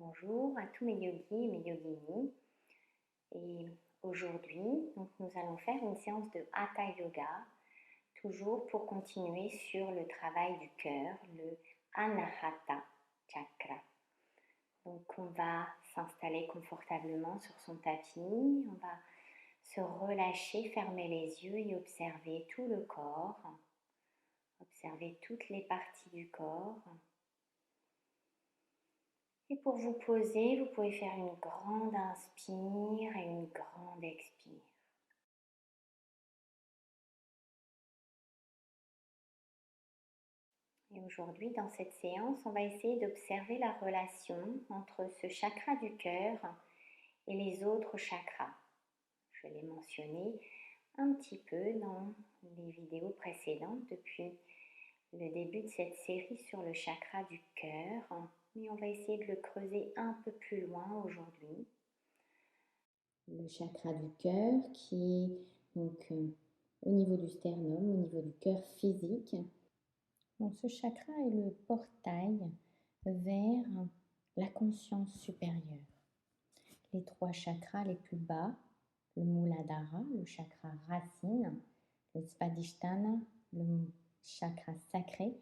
Bonjour à tous mes yogis et mes yoginis. Et aujourd'hui, nous allons faire une séance de Hatha Yoga, toujours pour continuer sur le travail du cœur, le Anahata Chakra. Donc on va s'installer confortablement sur son tapis, on va se relâcher, fermer les yeux et observer tout le corps, observer toutes les parties du corps. Et pour vous poser, vous pouvez faire une grande inspire et une grande expire. Et aujourd'hui, dans cette séance, on va essayer d'observer la relation entre ce chakra du cœur et les autres chakras. Je l'ai mentionné un petit peu dans les vidéos précédentes depuis le début de cette série sur le chakra du cœur, mais on va essayer de le creuser un peu plus loin aujourd'hui. Le chakra du cœur qui est donc au niveau du sternum, au niveau du cœur physique. Donc ce chakra est le portail vers la conscience supérieure. Les trois chakras les plus bas, le Muladhara, le chakra racine, le Svadhisthana, le chakra sacré,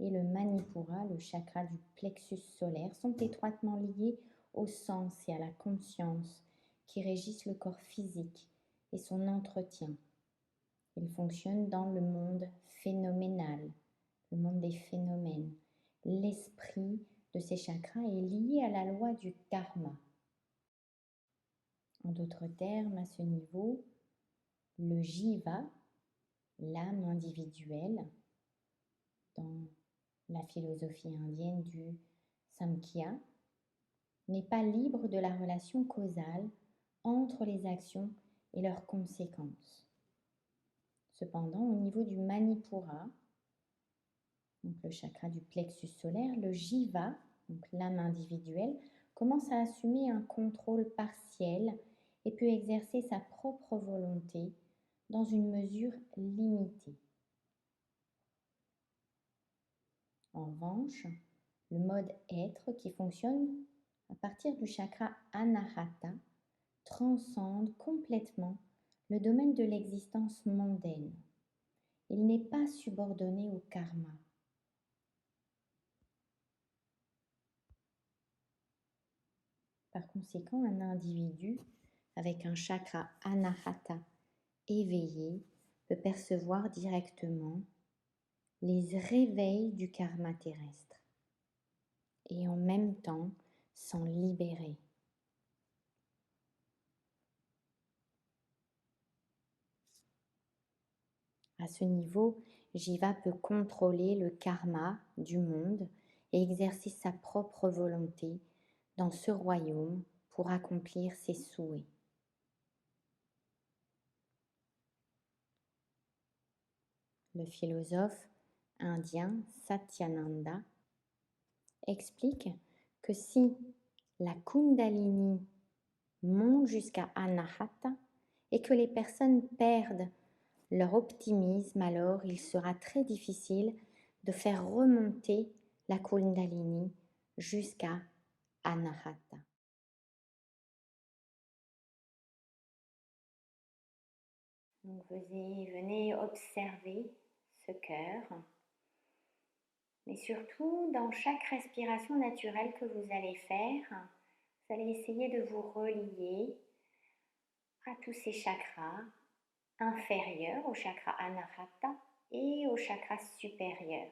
et le Manipura, le chakra du plexus solaire, sont étroitement liés au sens et à la conscience qui régissent le corps physique et son entretien. Ils fonctionnent dans le monde phénoménal, le monde des phénomènes. L'esprit de ces chakras est lié à la loi du karma. En d'autres termes, à ce niveau, le jiva, l'âme individuelle, dans la philosophie indienne du Samkhya, n'est pas libre de la relation causale entre les actions et leurs conséquences. Cependant, au niveau du Manipura, donc le chakra du plexus solaire, le jiva, donc l'âme individuelle, commence à assumer un contrôle partiel et peut exercer sa propre volonté dans une mesure limitée. En revanche, le mode être qui fonctionne à partir du chakra Anahata transcende complètement le domaine de l'existence mondaine. Il n'est pas subordonné au karma. Par conséquent, un individu avec un chakra Anahata éveillé peut percevoir directement les réveils du karma terrestre et en même temps s'en libérer. À ce niveau, Jiva peut contrôler le karma du monde et exercer sa propre volonté dans ce royaume pour accomplir ses souhaits. Le philosophe indien Satyananda explique que si la Kundalini monte jusqu'à Anahata et que les personnes perdent leur optimisme, alors il sera très difficile de faire remonter la Kundalini jusqu'à Anahata. Donc venez observer ce cœur, mais surtout dans chaque respiration naturelle que vous allez faire, vous allez essayer de vous relier à tous ces chakras inférieurs, au chakra Anahata et au chakra supérieur.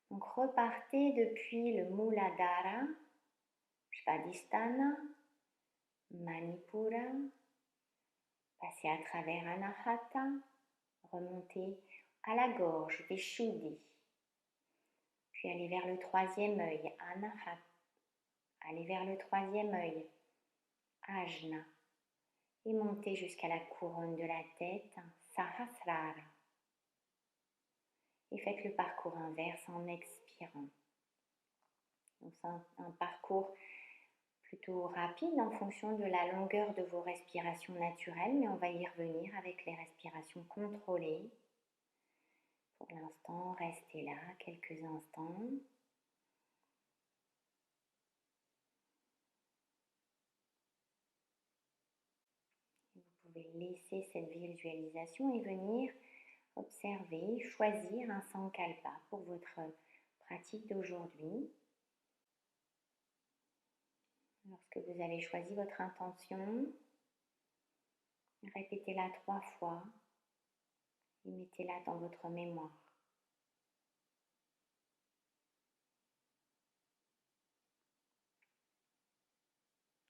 Donc repartez depuis le Muladhara, Svadhisthana, Manipura, passez à travers Anahata, remontez à la gorge, Vishuddhi, puis allez vers le troisième œil, Anahata, allez vers le troisième œil, Ajna, et montez jusqu'à la couronne de la tête, Sahasrara. Et faites le parcours inverse en expirant. Donc c'est un parcours plutôt rapide en fonction de la longueur de vos respirations naturelles, mais on va y revenir avec les respirations contrôlées. Pour l'instant, restez là quelques instants. pouvez laisser cette visualisation et venir observer, choisir un sankalpa pour votre pratique d'aujourd'hui. Lorsque vous avez choisi votre intention, répétez-la 3 fois et mettez-la dans votre mémoire.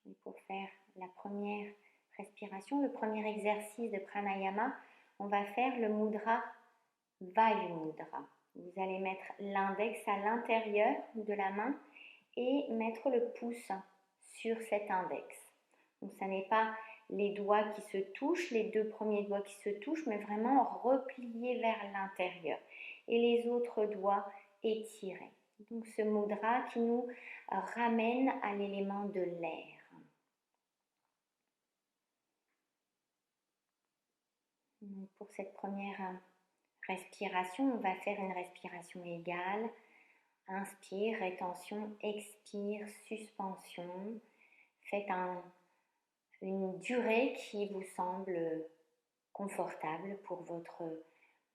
Et pour faire la première respiration, le premier exercice de pranayama, on va faire le mudra Vayu Mudra. Vous allez mettre l'index à l'intérieur de la main et mettre le pouce sur cet index. Donc ça n'est pas les doigts qui se touchent, les 2 premiers doigts qui se touchent, mais vraiment repliés vers l'intérieur. Et les autres doigts étirés. Donc ce mudra qui nous ramène à l'élément de l'air. Pour cette première respiration, on va faire une respiration égale. Inspire, rétention, expire, suspension. Faites une durée qui vous semble confortable pour votre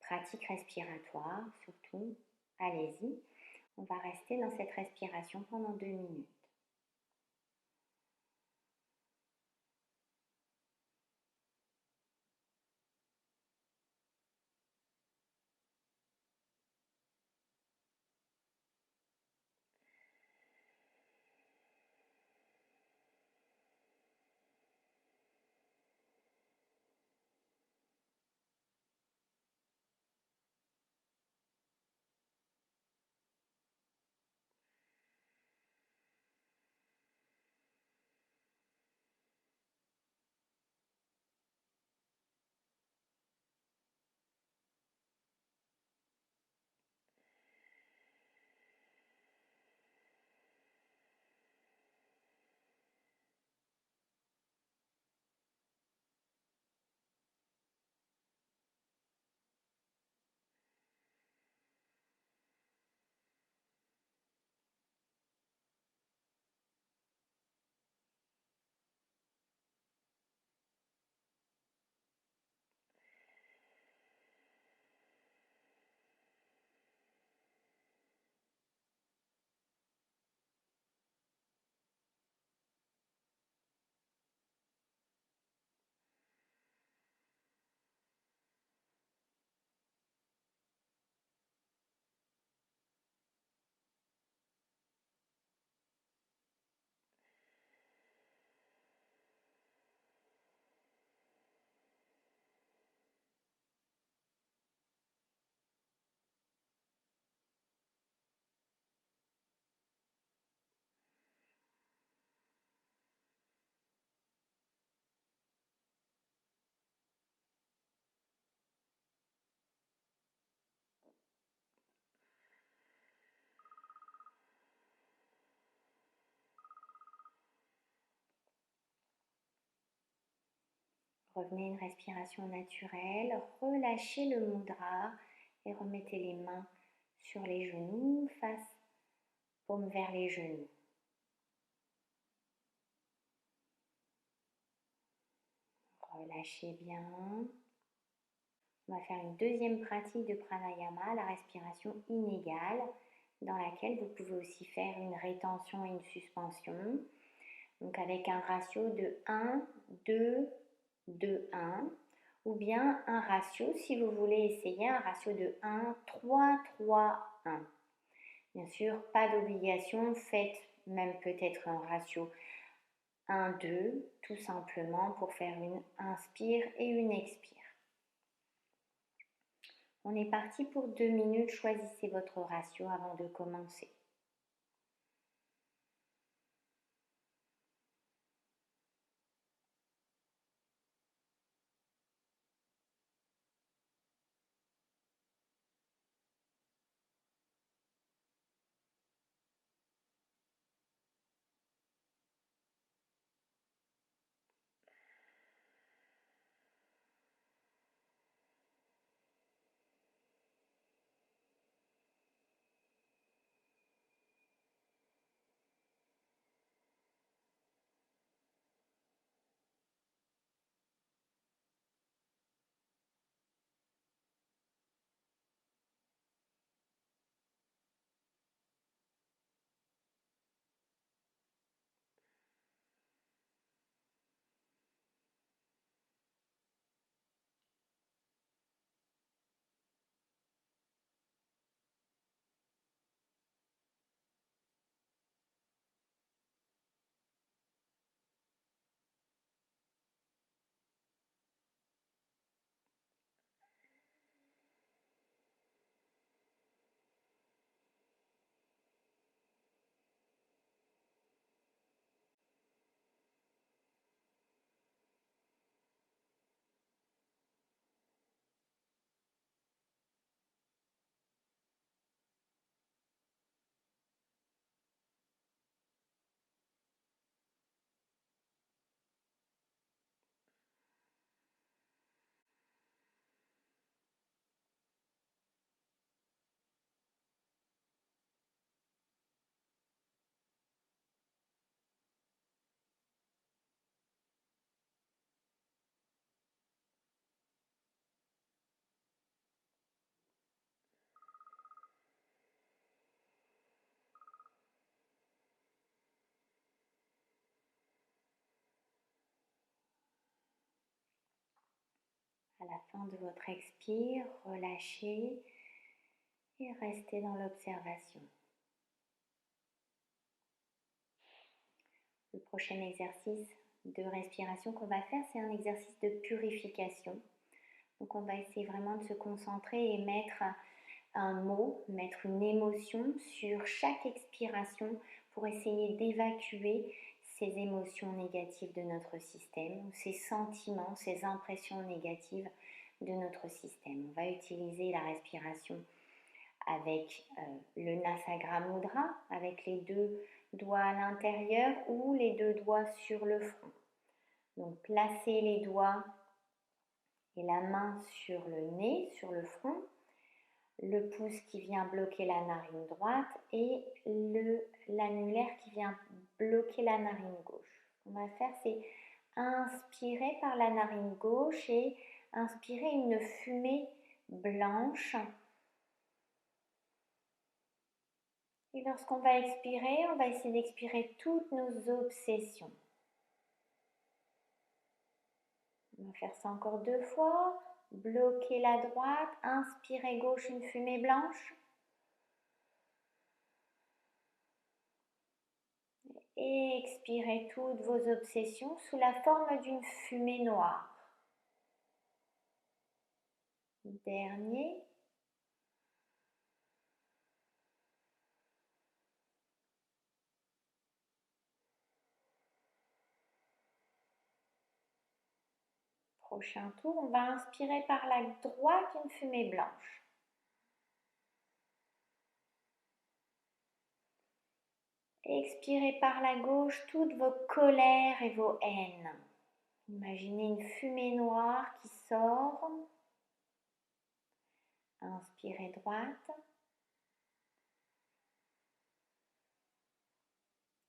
pratique respiratoire, surtout. Allez-y. On va rester dans cette respiration pendant 2 minutes. Revenez à une respiration naturelle, relâchez le mudra et remettez les mains sur les genoux, face paume vers les genoux. Relâchez bien. On va faire une deuxième pratique de pranayama, la respiration inégale, dans laquelle vous pouvez aussi faire une rétention et une suspension. Donc avec un ratio de 1, 2, 2, 1. Ou bien un ratio, si vous voulez essayer, un ratio de 1, 3, 3, 1. Bien sûr, pas d'obligation, faites même peut-être un ratio 1, 2, tout simplement pour faire une inspire et une expire. On est parti pour 2 minutes, choisissez votre ratio avant de commencer. fin de votre expire, relâchez et restez dans l'observation. Le prochain exercice de respiration qu'on va faire, c'est un exercice de purification. Donc on va essayer vraiment de se concentrer et mettre un mot, mettre une émotion sur chaque expiration pour essayer d'évacuer ces émotions négatives de notre système, ces sentiments, ces impressions négatives de notre système. On va utiliser la respiration avec le Nasagra Mudra, avec les deux doigts à l'intérieur ou les deux doigts sur le front. Donc placez les doigts et la main sur le nez, sur le front, le pouce qui vient bloquer la narine droite et l'annulaire qui vient bloquer la narine gauche. Ce qu'on va faire, c'est inspirer par la narine gauche et inspirer une fumée blanche. Et lorsqu'on va expirer, on va essayer d'expirer toutes nos obsessions. On va faire ça encore 2 fois. Bloquez la droite, inspirez gauche, une fumée blanche. Et expirez toutes vos obsessions sous la forme d'une fumée noire. Dernier. Prochain tour, on va inspirer par la droite une fumée blanche. Expirez par la gauche toutes vos colères et vos haines. Imaginez une fumée noire qui sort. Inspirez droite.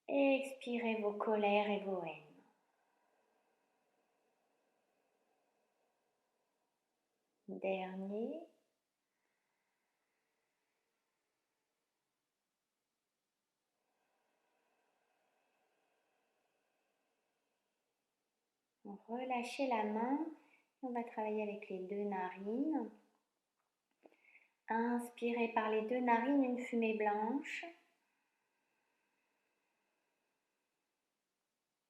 Et expirez vos colères et vos haines. Dernier. Relâchez la main. On va travailler avec les deux narines. Inspirez par les deux narines une fumée blanche.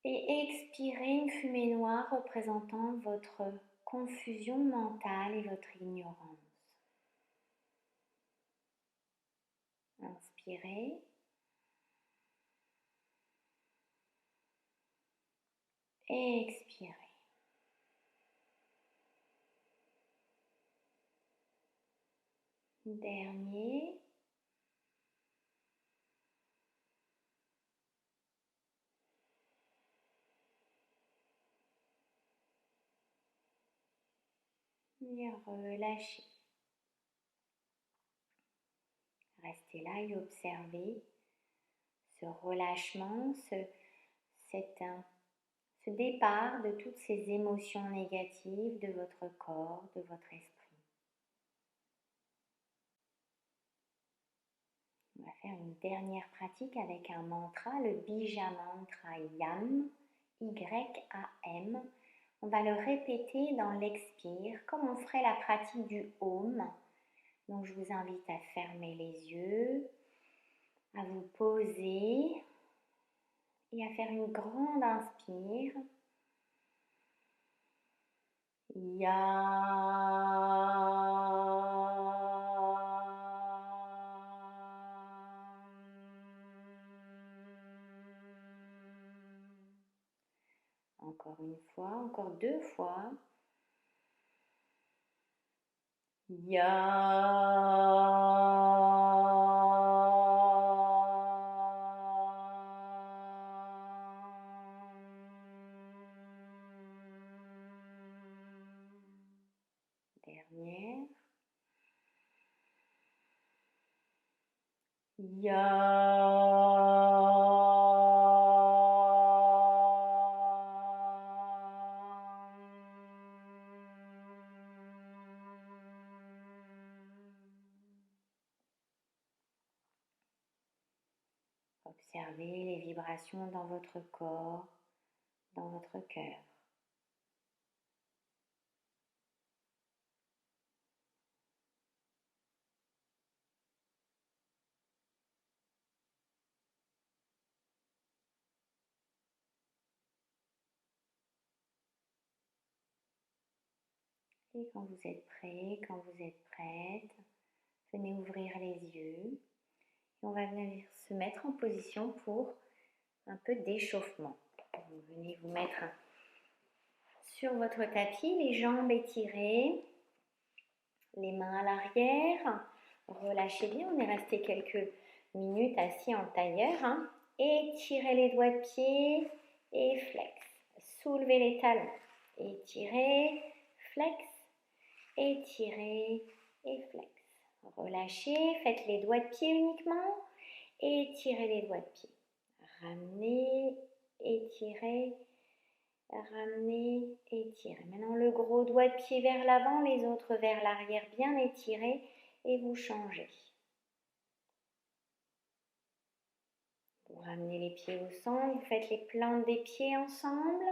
Et expirez une fumée noire représentant votre confusion mentale et votre ignorance. Inspirez. Et expirez. Dernier. Et relâchez. Restez là et observez ce relâchement, ce départ de toutes ces émotions négatives de votre corps, de votre esprit. On va faire une dernière pratique avec un mantra, le Bija Mantra YAM, Y-A-M. On va le répéter dans l'expire, comme on ferait la pratique du Om. Donc je vous invite à fermer les yeux, à vous poser et à faire une grande inspire. Encore une fois, encore 2 fois. Dernière. Observez les vibrations dans votre corps, dans votre cœur. Et quand vous êtes prêt, quand vous êtes prête, venez ouvrir les yeux. Et on va venir se mettre en position pour un peu d'échauffement. Vous venez vous mettre sur votre tapis, les jambes étirées, les mains à l'arrière. Relâchez bien, on est resté quelques minutes assis en tailleur. Étirez les doigts de pied et flex. Soulevez les talons. Étirez, flex, étirez et flex. Relâchez, faites les doigts de pied uniquement. Étirez les doigts de pied. Ramenez, étirez, ramenez, étirez. Maintenant le gros doigt de pied vers l'avant, les autres vers l'arrière, bien étirés et vous changez. Vous ramenez les pieds au centre, vous faites les plantes des pieds ensemble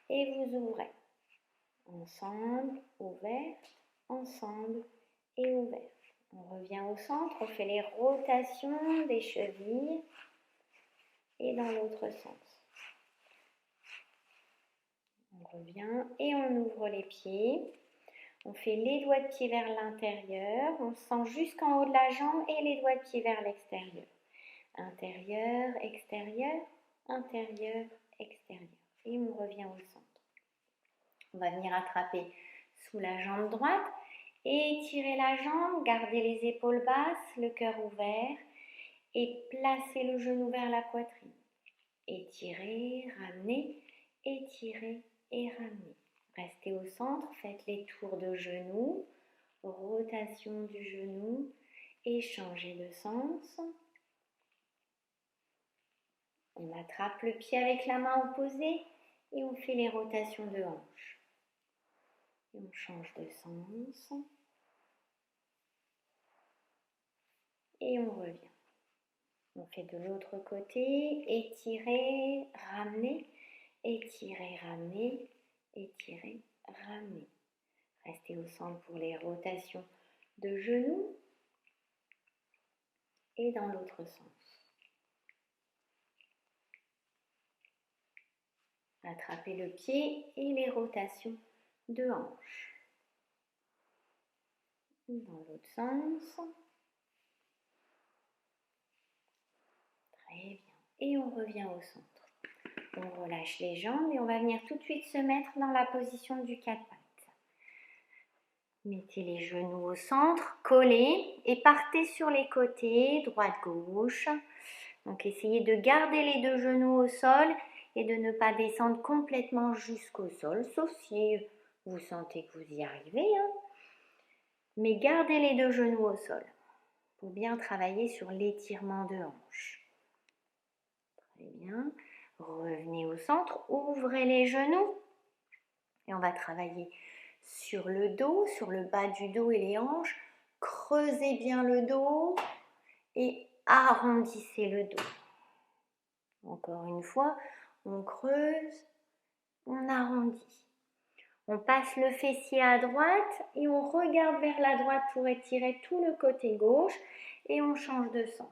et vous ouvrez. Ensemble, ouverte, ensemble et ouverte. On revient au centre, on fait les rotations des chevilles et dans l'autre sens. On revient et on ouvre les pieds. On fait les doigts de pied vers l'intérieur. On sent jusqu'en haut de la jambe et les doigts de pied vers l'extérieur. Intérieur, extérieur, intérieur, extérieur. Et on revient au centre. On va venir attraper sous la jambe droite. Étirez la jambe, gardez les épaules basses, le cœur ouvert. Et placez le genou vers la poitrine. Étirez, ramenez, étirez et ramenez. Restez au centre, faites les tours de genoux, rotation du genou et changez de sens. On attrape le pied avec la main opposée et on fait les rotations de hanche. Et on change de sens. Et on revient. On fait de l'autre côté, étirez, ramenez, étirez, ramenez, étirez, ramenez. Restez au centre pour les rotations de genoux et dans l'autre sens. Attrapez le pied et les rotations de hanche. Dans l'autre sens. Très bien. Et on revient au centre. On relâche les jambes et on va venir tout de suite se mettre dans la position du 4 pattes. Mettez les genoux au centre, collez et partez sur les côtés, droite-gauche. Donc essayez de garder les deux genoux au sol et de ne pas descendre complètement jusqu'au sol, sauf si vous sentez que vous y arrivez. Mais gardez les deux genoux au sol pour bien travailler sur l'étirement de hanche. Très bien. Revenez au centre, ouvrez les genoux et on va travailler sur le dos, sur le bas du dos et les hanches. Creusez bien le dos et arrondissez le dos. Encore une fois, on creuse, on arrondit. On passe le fessier à droite et on regarde vers la droite pour étirer tout le côté gauche et on change de sens.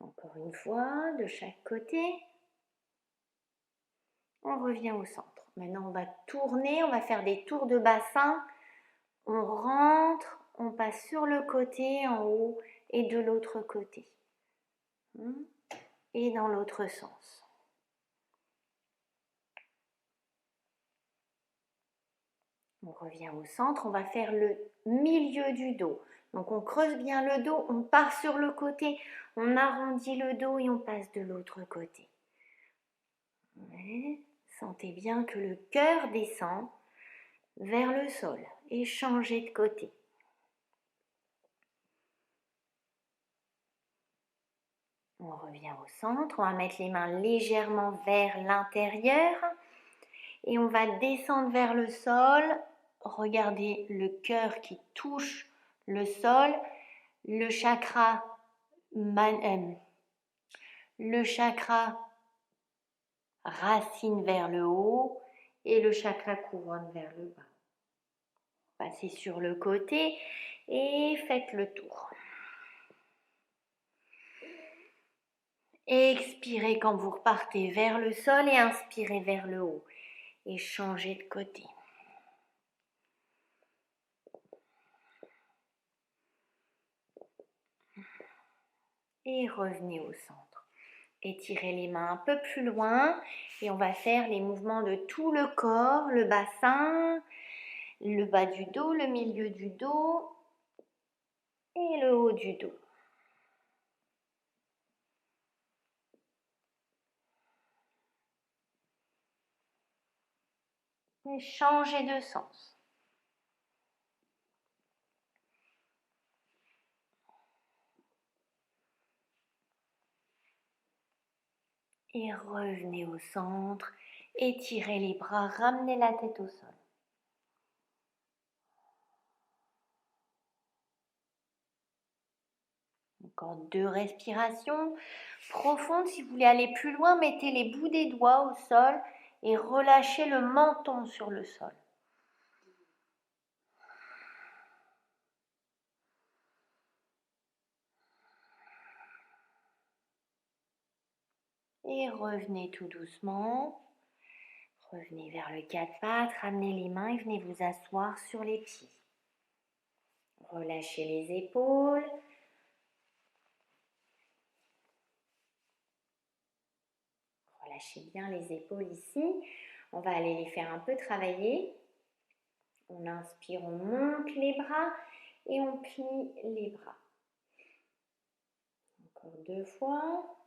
Encore une fois, de chaque côté. On revient au centre. Maintenant, on va tourner, on va faire des tours de bassin. On rentre, on passe sur le côté en haut et de l'autre côté. Et dans l'autre sens. On revient au centre, on va faire le milieu du dos. Donc on creuse bien le dos, on part sur le côté, on arrondit le dos et on passe de l'autre côté. Ouais. Sentez bien que le cœur descend vers le sol et changez de côté. On revient au centre, on va mettre les mains légèrement vers l'intérieur et on va descendre vers le sol. Regardez le cœur qui touche le sol, le chakra racine vers le haut et le chakra couronne vers le bas. Passez sur le côté et faites le tour. Expirez quand vous repartez vers le sol et inspirez vers le haut. Et changez de côté. et revenez au centre. Étirez les mains un peu plus loin et on va faire les mouvements de tout le corps, le bassin, le bas du dos, le milieu du dos et le haut du dos. Et changez de sens. Et revenez au centre, étirez les bras, ramenez la tête au sol. Encore 2 respirations profondes. Si vous voulez aller plus loin, mettez les bouts des doigts au sol et relâchez le menton sur le sol. Et revenez tout doucement. Revenez vers le 4 pattes, ramenez les mains et venez vous asseoir sur les pieds. Relâchez les épaules. Relâchez bien les épaules ici. On va aller les faire un peu travailler. On inspire, on monte les bras et on plie les bras. Encore 2 fois.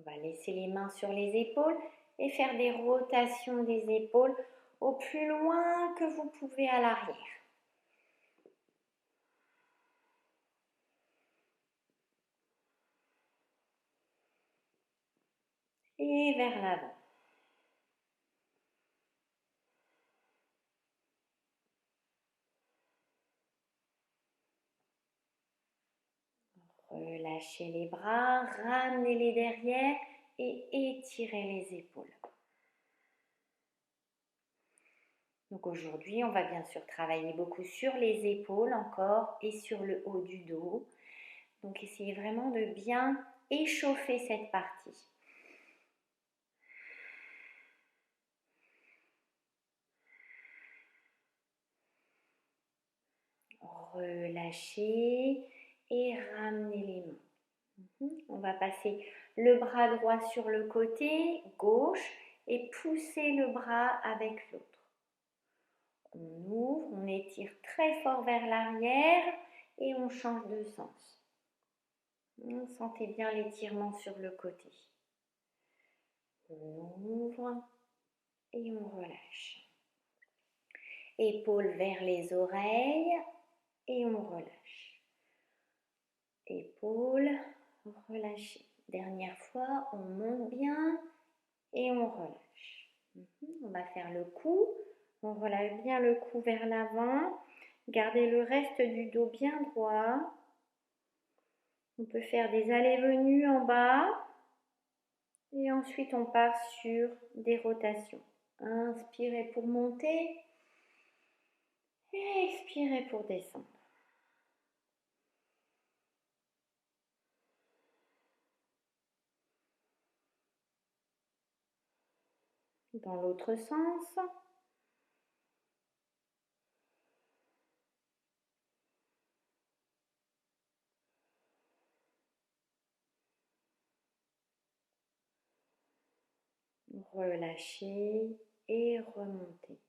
On va laisser les mains sur les épaules et faire des rotations des épaules au plus loin que vous pouvez à l'arrière. Et vers l'avant. Relâchez les bras, ramenez-les derrière et étirez les épaules. Donc aujourd'hui, on va bien sûr travailler beaucoup sur les épaules encore et sur le haut du dos. Donc essayez vraiment de bien échauffer cette partie. Relâchez et ramenez les mains. On va passer le bras droit sur le côté gauche et pousser le bras avec l'autre. On ouvre, on étire très fort vers l'arrière et on change de sens. Sentez bien l'étirement sur le côté. On ouvre et on relâche. Épaules vers les oreilles et on relâche. Épaules, relâchez. Dernière fois, on monte bien et on relâche. On va faire le cou. On relâche bien le cou vers l'avant. Gardez le reste du dos bien droit. On peut faire des allées-venues en bas. Et ensuite, on part sur des rotations. Inspirez pour monter. Et expirez pour descendre. Dans l'autre sens. Relâchez et remontez.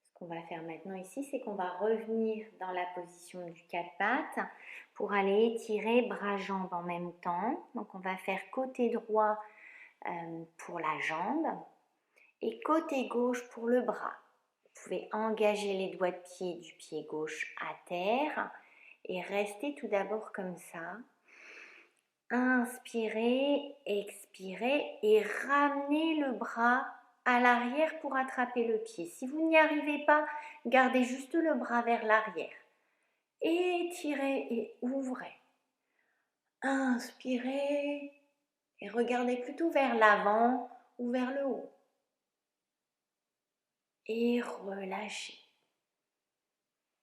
Ce qu'on va faire maintenant ici, c'est qu'on va revenir dans la position du 4 pattes pour aller étirer bras-jambes en même temps. Donc on va faire côté droit pour la jambe et côté gauche pour le bras. Vous pouvez engager les doigts de pied du pied gauche à terre et rester tout d'abord comme ça. Inspirez, expirez et ramenez le bras à l'arrière pour attraper le pied. Si vous n'y arrivez pas, gardez juste le bras vers l'arrière. Étirez et ouvrez. Inspirez et regardez plutôt vers l'avant ou vers le haut. Et relâchez.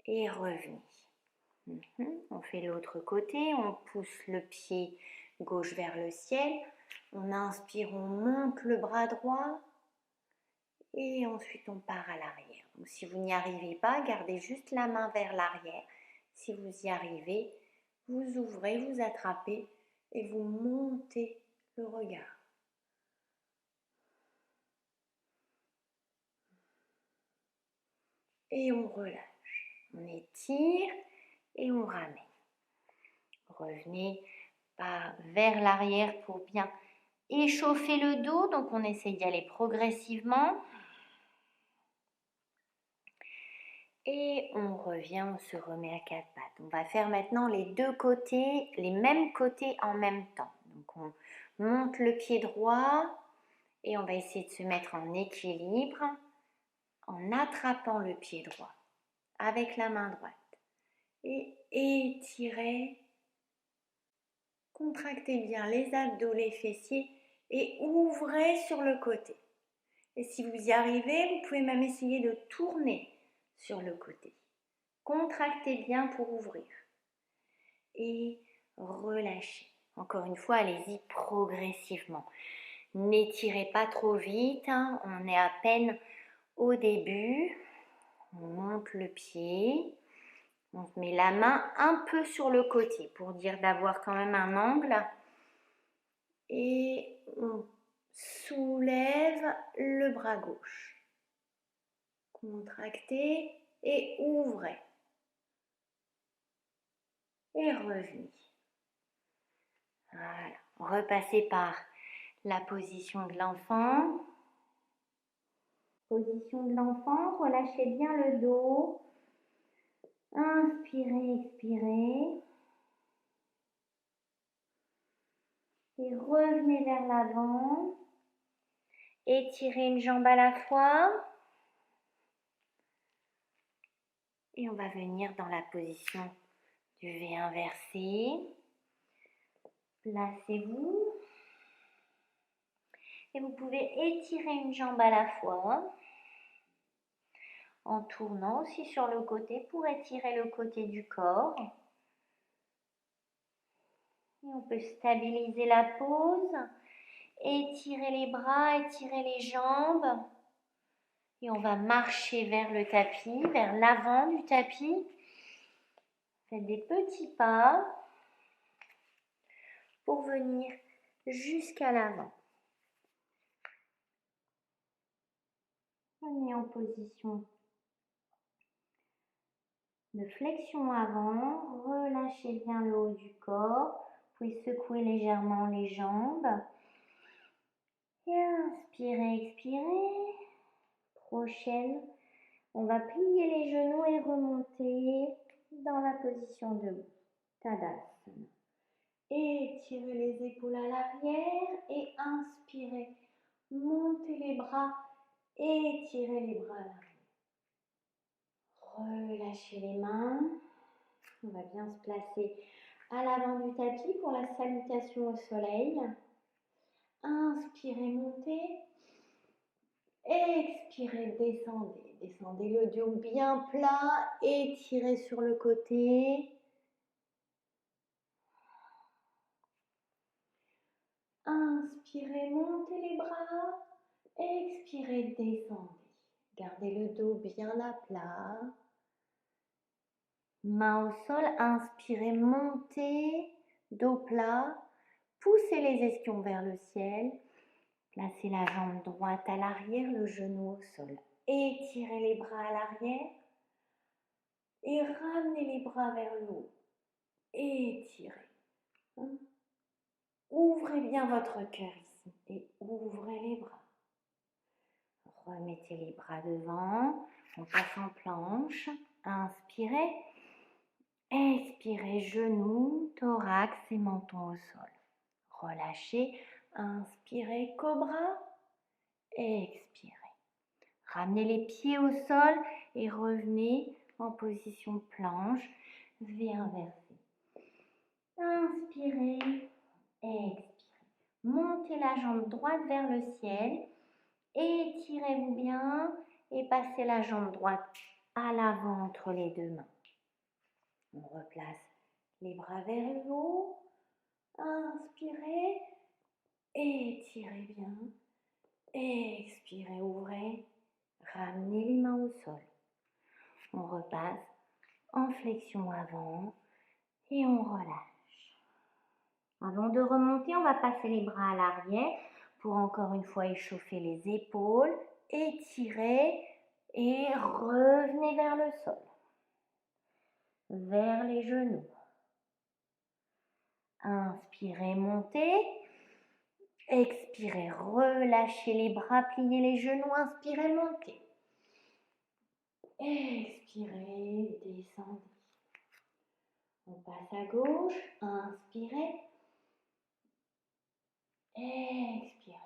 Et revenez. On fait l'autre côté, on pousse le pied gauche vers le ciel. On inspire, on monte le bras droit. Et ensuite, on part à l'arrière. Ou si vous n'y arrivez pas, gardez juste la main vers l'arrière. Si vous y arrivez, vous ouvrez, vous attrapez et vous montez le regard. Et on relâche. On étire et on ramène. Revenez vers l'arrière pour bien échauffer le dos. Donc on essaie d'y aller progressivement. Et on revient, on se remet à quatre pattes. On va faire maintenant les deux côtés, les mêmes côtés en même temps. Donc on monte le pied droit et on va essayer de se mettre en équilibre en attrapant le pied droit avec la main droite. Et étirez, contractez bien les abdos, les fessiers et ouvrez sur le côté. Et si vous y arrivez, vous pouvez même essayer de tourner sur le côté. Contractez bien pour ouvrir. Et relâchez. Encore une fois, allez-y progressivement. N'étirez pas trop vite, hein. On est à peine au début. On monte le pied. On met la main un peu sur le côté pour dire d'avoir quand même un angle. Et on soulève le bras gauche. Contractez et ouvrez. Et revenez. Voilà. Repassez par la position de l'enfant. Position de l'enfant, relâchez bien le dos. Inspirez, expirez. Et revenez vers l'avant. Étirez une jambe à la fois. Et on va venir dans la position du V inversé. Placez-vous. Et vous pouvez étirer une jambe à la fois en tournant aussi sur le côté pour étirer le côté du corps. Et on peut stabiliser la pose, étirer les bras, étirer les jambes. Et on va marcher vers le tapis, vers l'avant du tapis. Faites des petits pas pour venir jusqu'à l'avant. Venez en position de flexion avant. Relâchez bien le haut du corps. Vous pouvez secouer légèrement les jambes. Et inspirez, expirez. Prochaine, on va plier les genoux et remonter dans la position debout. Tadasana. Étirez les épaules à l'arrière et inspirez. Montez les bras, étirez les bras à l'arrière. Relâchez les mains. On va bien se placer à l'avant du tapis pour la salutation au soleil. Inspirez, montez. Expirez, descendez. Descendez le dos bien plat. Étirez sur le côté. Inspirez, montez les bras. Expirez, descendez. Gardez le dos bien à plat. Main au sol. Inspirez, montez. Dos plat. Poussez les ischions vers le ciel. Placez la jambe droite à l'arrière, le genou au sol. Étirez les bras à l'arrière et ramenez les bras vers le haut. Étirez. Ouvrez bien votre cœur ici et ouvrez les bras. Remettez les bras devant, on passe en planche. Inspirez. Expirez, genoux, thorax et menton au sol. Relâchez. Inspirez, cobra. Expirez. Ramenez les pieds au sol et revenez en position planche, V inversé. Inspirez, expirez. Montez la jambe droite vers le ciel. Étirez-vous bien et passez la jambe droite à l'avant entre les deux mains. On replace les bras vers le haut. Inspirez, étirez bien. Expirez, ouvrez. ramenez les mains au sol. On repasse en flexion avant et on relâche. Avant de remonter, on va passer les bras à l'arrière pour encore une fois échauffer les épaules, étirer et revenez vers le sol, vers les genoux. Inspirez, montez. Expirez, relâchez les bras, pliez les genoux, inspirez, montez. Expirez, descendez. On passe à gauche, inspirez. Expirez.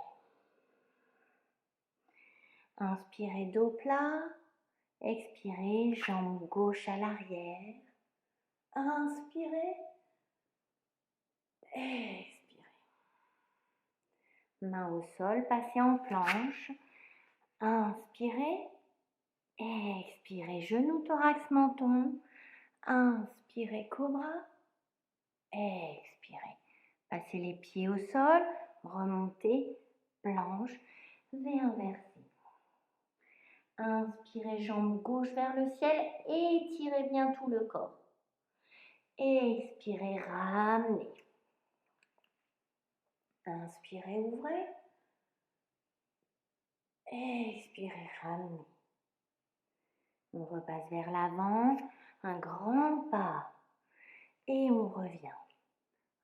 Inspirez, dos plat. Expirez, jambe gauche à l'arrière. Inspirez. Expirez. Main au sol, passez en planche. Inspirez. Expirez, genou, thorax, menton. Inspirez, cobra. Expirez. Passez les pieds au sol. Remontez, planche, V inversé. Inspirez, jambe gauche vers le ciel. Étirez bien tout le corps. Expirez, ramenez. Inspirez, ouvrez. Expirez, ramenez. On repasse vers l'avant, un grand pas. Et on revient.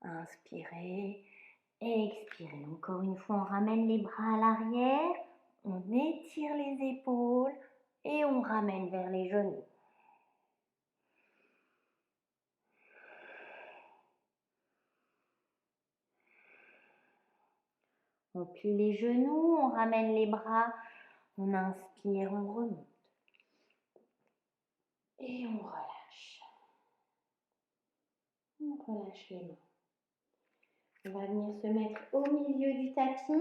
Inspirez, expirez. Encore une fois, on ramène les bras à l'arrière. On étire les épaules et on ramène vers les genoux. On plie les genoux, on ramène les bras, on inspire, on remonte. Et on relâche. On relâche les mains. On va venir se mettre au milieu du tapis.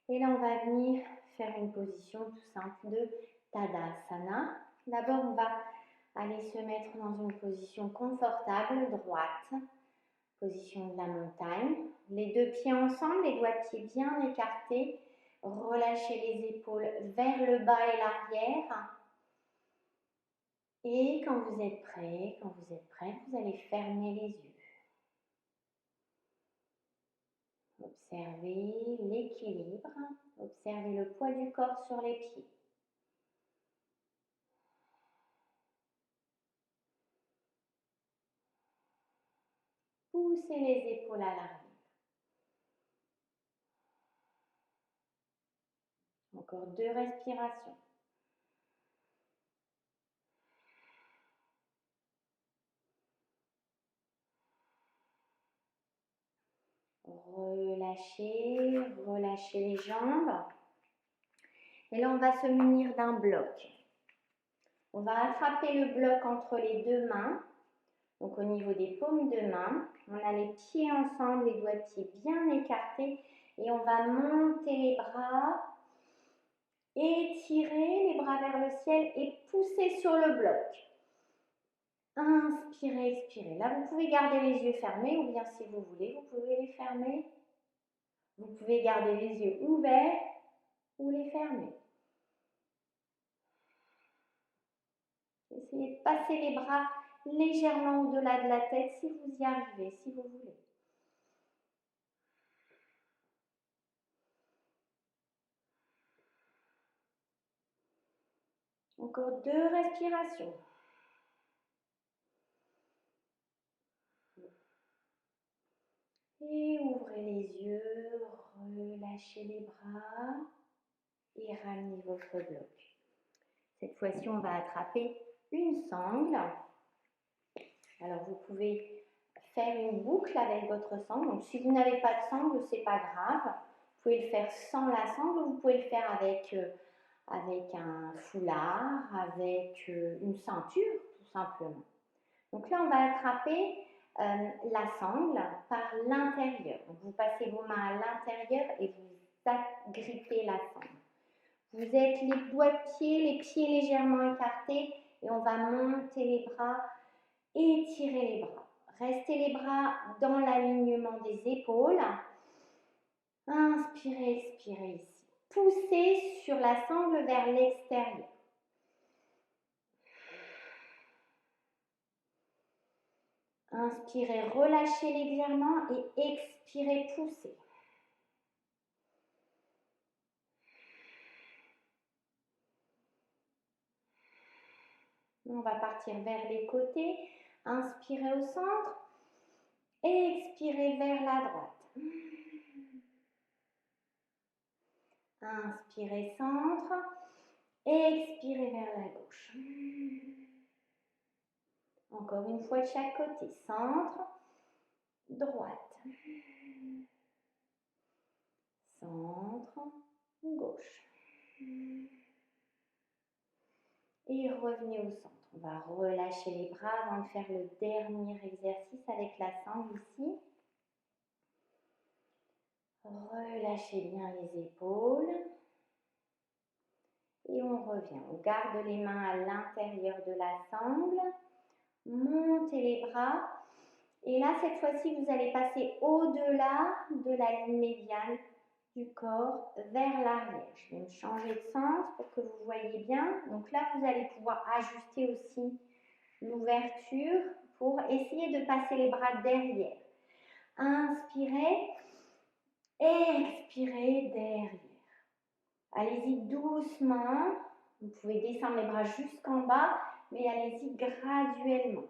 Et là, on va venir faire une position tout simple de Tadasana. D'abord, on va aller se mettre dans une position confortable, droite. Position de la montagne. Les deux pieds ensemble, les doigts de pied bien écartés. Relâchez les épaules vers le bas et l'arrière. Et quand vous êtes prêt, vous allez fermer les yeux. Observez l'équilibre. Observez le poids du corps sur les pieds. Poussez les épaules à l'arrière. Encore 2 respirations. Relâchez, relâchez les jambes. Et là, on va se munir d'un bloc. On va attraper le bloc entre les deux mains. Donc, au niveau des paumes de main, on a les pieds ensemble, les doigts de pied bien écartés. Et on va monter les bras, étirer les bras vers le ciel et pousser sur le bloc. Inspirez, expirez. Là, vous pouvez garder les yeux fermés ou bien si vous voulez, vous pouvez les fermer. Vous pouvez garder les yeux ouverts ou les fermer. Essayez de passer les bras légèrement au-delà de la tête si vous y arrivez, si vous voulez. Encore 2 respirations. Et ouvrez les yeux, relâchez les bras et ramenez votre bloc. Cette fois-ci, on va attraper une sangle. Alors, vous pouvez faire une boucle avec votre sangle. Donc, si vous n'avez pas de sangle, ce n'est pas grave. Vous pouvez le faire sans la sangle, vous pouvez le faire avec un foulard, avec une ceinture, tout simplement. Donc là, on va attraper la sangle par l'intérieur. Donc, vous passez vos mains à l'intérieur et vous agrippez la sangle. Vous êtes les doigts de pied, les pieds légèrement écartés et on va monter les bras et étirer les bras. Restez les bras dans l'alignement des épaules. Inspirez, expirez ici. poussez sur la sangle vers l'extérieur. Inspirez, relâchez légèrement et expirez, poussez. On va partir vers les côtés. Inspirez au centre. Expirez vers la droite. Inspirez centre. Expirez vers la gauche. Encore une fois de chaque côté. Centre, droite. Centre, gauche. Et revenez au centre. On va relâcher les bras avant de faire le dernier exercice avec la sangle ici. Relâchez bien les épaules. Et on revient. On garde les mains à l'intérieur de la sangle. Montez les bras. Et là, cette fois-ci, vous allez passer au-delà de la ligne médiane du corps vers l'arrière. Je vais me changer de sens pour que vous voyez bien. Donc là, vous allez pouvoir ajuster aussi l'ouverture pour essayer de passer les bras derrière. Inspirez, expirez derrière. Allez-y doucement. Vous pouvez descendre les bras jusqu'en bas, mais allez-y graduellement.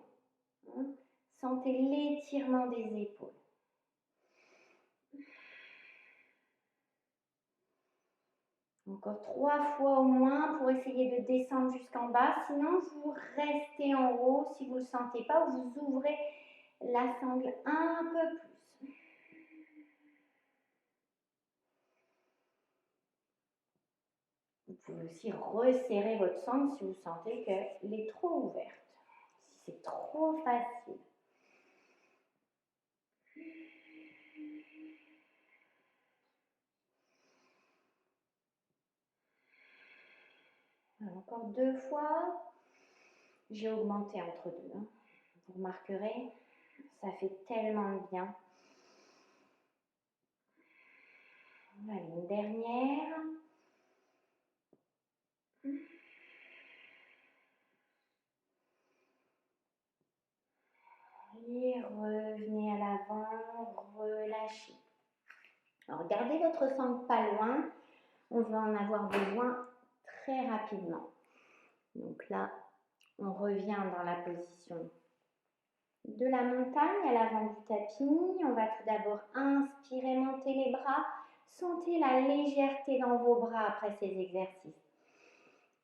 Sentez l'étirement des épaules. Encore 3 fois au moins pour essayer de descendre jusqu'en bas. Sinon, vous restez en haut si vous ne le sentez pas ou vous ouvrez la sangle un peu plus. Vous pouvez aussi resserrer votre sangle si vous sentez qu'elle est trop ouverte. Si c'est trop facile. Encore 2 fois. J'ai augmenté entre deux. Vous remarquerez, ça fait tellement de bien. Allez, une dernière. Et revenez à l'avant, relâchez. Alors, gardez votre sangle pas loin. On va en avoir besoin très rapidement. Donc là, on revient dans la position de la montagne à l'avant du tapis. On va tout d'abord inspirer, monter les bras. Sentez la légèreté dans vos bras après ces exercices.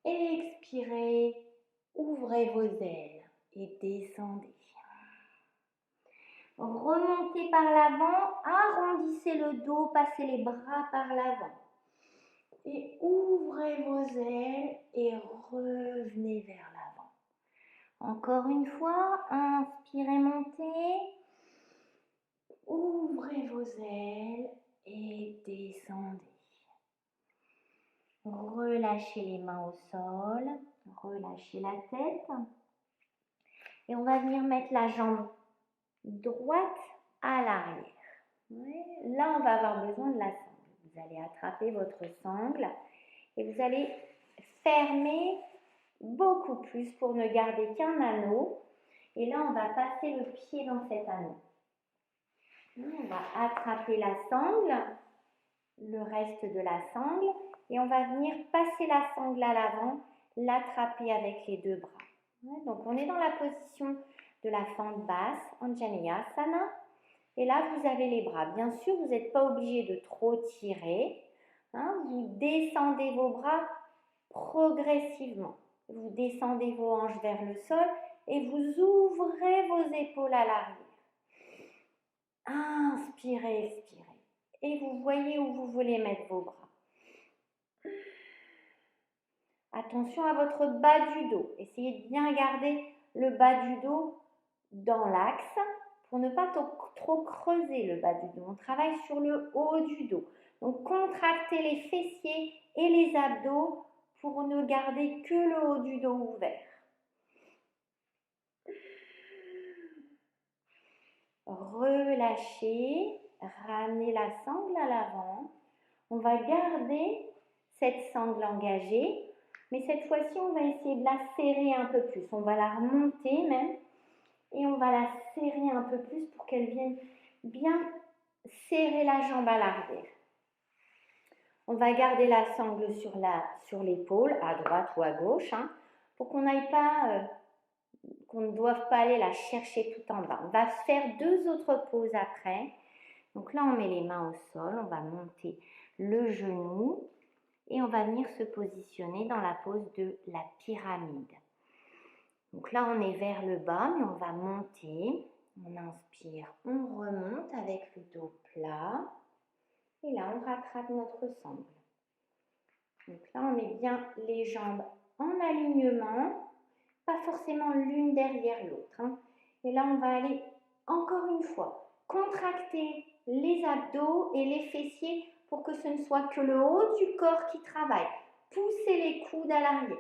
Expirez, ouvrez vos ailes et descendez. Remontez par l'avant, arrondissez le dos, passez les bras par l'avant. Et ouvrez vos ailes et revenez vers l'avant. Encore une fois, inspirez, montez. Ouvrez vos ailes et descendez. Relâchez les mains au sol, relâchez la tête. Et on va venir mettre la jambe droite à l'arrière. Là, on va avoir besoin de la sangle. Vous allez attraper votre sangle et vous allez fermer beaucoup plus pour ne garder qu'un anneau. Et là, on va passer le pied dans cet anneau. On va attraper la sangle, le reste de la sangle, et on va venir passer la sangle à l'avant, l'attraper avec les deux bras. Donc, on est dans la position de la fente basse, Anjaneyasana. Et là, vous avez les bras. Bien sûr, vous n'êtes pas obligé de trop tirer. Vous descendez vos bras progressivement. Vous descendez vos hanches vers le sol et vous ouvrez vos épaules à l'arrière. Inspirez, expirez. Et vous voyez où vous voulez mettre vos bras. Attention à votre bas du dos. Essayez de bien garder le bas du dos dans l'axe pour ne pas trop creuser le bas du dos. On travaille sur le haut du dos. Donc, contractez les fessiers et les abdos pour ne garder que le haut du dos ouvert. Relâchez, ramenez la sangle à l'avant. On va garder cette sangle engagée. Mais cette fois-ci, on va essayer de la serrer un peu plus. On va la remonter même. Et on va la serrer un peu plus pour qu'elle vienne bien serrer la jambe à l'arrière. On va garder la sangle sur l'épaule, à droite ou à gauche, hein, pour qu'on qu'on ne doive pas aller la chercher tout en bas. On va faire 2 autres pauses après. Donc là, on met les mains au sol, on va monter le genou et on va venir se positionner dans la pose de la pyramide. Donc là, on est vers le bas, mais on va monter. On inspire, on remonte avec le dos plat. Et là, on rattrape notre sangle. Donc là, on met bien les jambes en alignement, pas forcément l'une derrière l'autre, hein. Et là, on va aller encore une fois contracter les abdos et les fessiers pour que ce ne soit que le haut du corps qui travaille. Poussez les coudes à l'arrière.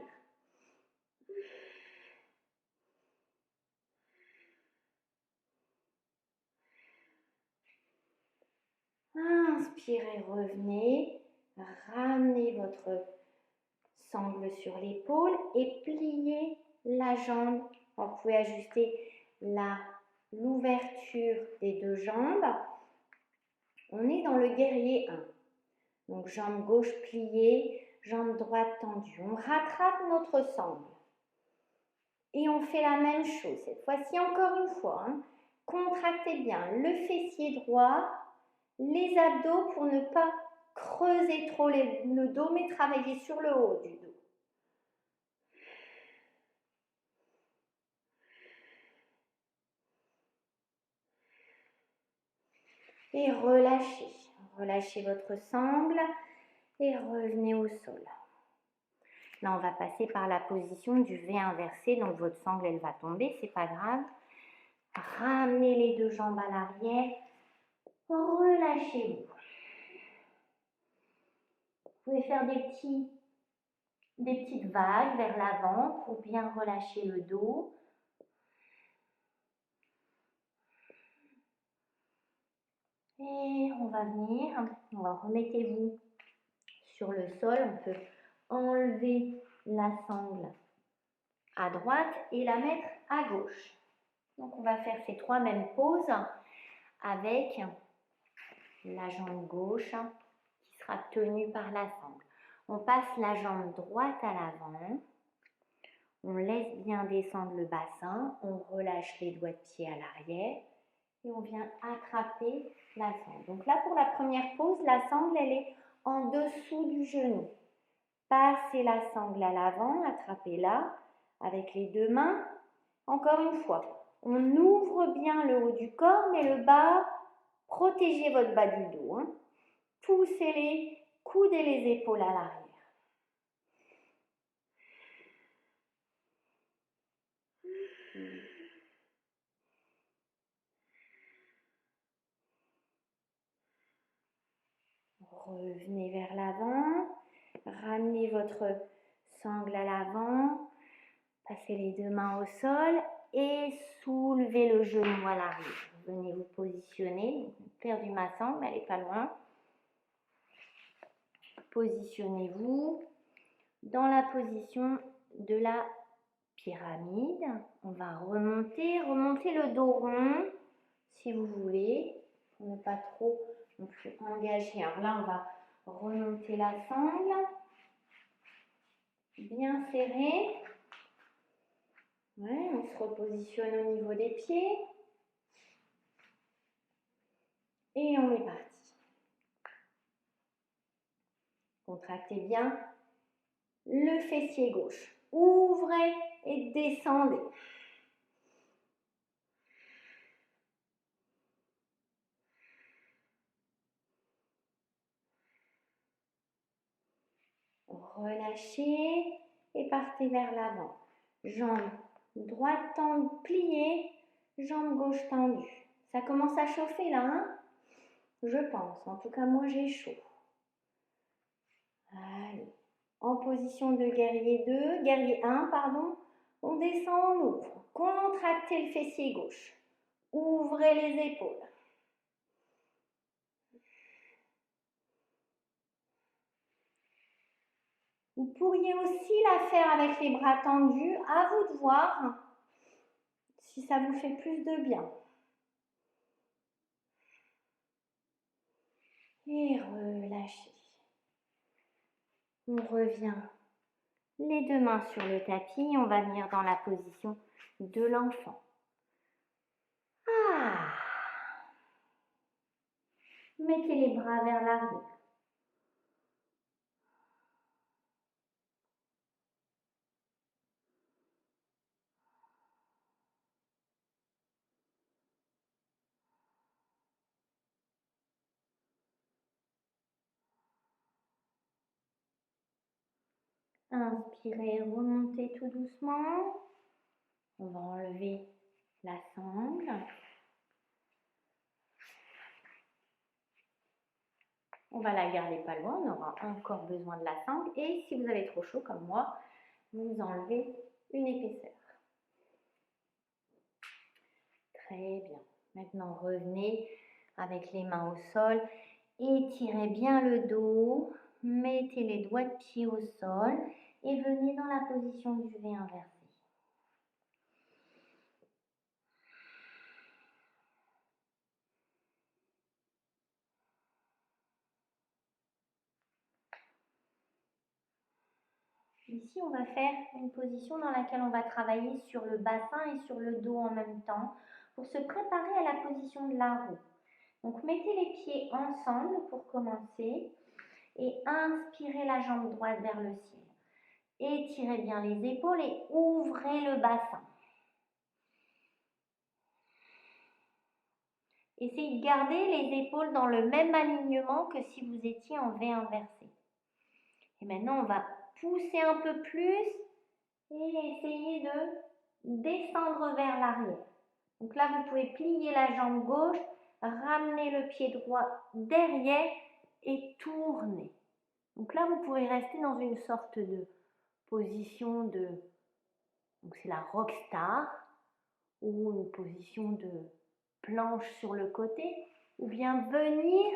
Inspirez, revenez, ramenez votre sangle sur l'épaule et pliez la jambe. Vous pouvez ajuster l'ouverture des 2 jambes. On est dans le guerrier 1. Donc jambe gauche pliée, jambe droite tendue. On rattrape notre sangle. Et on fait la même chose. Cette fois-ci, encore une fois, hein. Contractez bien le fessier droit, les abdos pour ne pas creuser trop le dos, mais travailler sur le haut du dos. Et relâchez. Relâchez votre sangle et revenez au sol. Là, on va passer par la position du V inversé, donc votre sangle, elle va tomber, c'est pas grave. Ramenez les 2 jambes à l'arrière. Relâchez-vous. Vous pouvez faire des petites vagues vers l'avant pour bien relâcher le dos. Et on va venir, remettez-vous sur le sol. On peut enlever la sangle à droite et la mettre à gauche. Donc on va faire ces 3 mêmes poses avec la jambe gauche qui sera tenue par la sangle. On passe la jambe droite à l'avant. On laisse bien descendre le bassin. On relâche les doigts de pied à l'arrière. Et on vient attraper la sangle. Donc là, pour la première pose, la sangle, elle est en dessous du genou. Passez la sangle à l'avant, attrapez-la avec les 2 mains. Encore une fois, on ouvre bien le haut du corps, mais le bas, protégez votre bas du dos, hein. Poussez les coudes et les épaules à l'arrière. Revenez vers l'avant, ramenez votre sangle à l'avant, passez les 2 mains au sol et soulevez le genou à l'arrière. Venez vous positionner, j'ai perdu ma sangle, mais elle n'est pas loin. Positionnez-vous dans la position de la pyramide. On va remonter le dos rond si vous voulez, pour ne pas trop non plus engager. Alors là, on va remonter la sangle, bien serrée. Ouais, on se repositionne au niveau des pieds. Et on est parti. Contractez bien le fessier gauche. Ouvrez et descendez. Relâchez et partez vers l'avant. Jambe droite tendue, pliée, jambe gauche tendue. Ça commence à chauffer là, hein? Je pense. En tout cas, moi, j'ai chaud. Allez. En position de guerrier 1, pardon. On descend, on ouvre. Contractez le fessier gauche. Ouvrez les épaules. Vous pourriez aussi la faire avec les bras tendus, à vous de voir si ça vous fait plus de bien. Et relâchez. On revient les deux mains sur le tapis, on va venir dans la position de l'enfant. Ah. Mettez les bras vers l'arrière. Inspirez, remontez tout doucement. On va enlever la sangle. On va la garder pas loin, on aura encore besoin de la sangle. Et si vous avez trop chaud comme moi, vous enlevez une épaisseur. Très bien. Maintenant, revenez avec les mains au sol. Étirez bien le dos. Mettez les doigts de pied au sol et venez dans la position du V inversé. Ici, on va faire une position dans laquelle on va travailler sur le bassin et sur le dos en même temps pour se préparer à la position de la roue. Donc, mettez les pieds ensemble pour commencer et inspirez la jambe droite vers le ciel. Étirez bien les épaules et ouvrez le bassin. Essayez de garder les épaules dans le même alignement que si vous étiez en V inversé. Et maintenant, on va pousser un peu plus et essayer de descendre vers l'arrière. Donc là, vous pouvez plier la jambe gauche, ramener le pied droit derrière et tourner. Donc là, vous pouvez rester dans une sorte de position de... Donc c'est la rockstar ou une position de planche sur le côté ou bien venir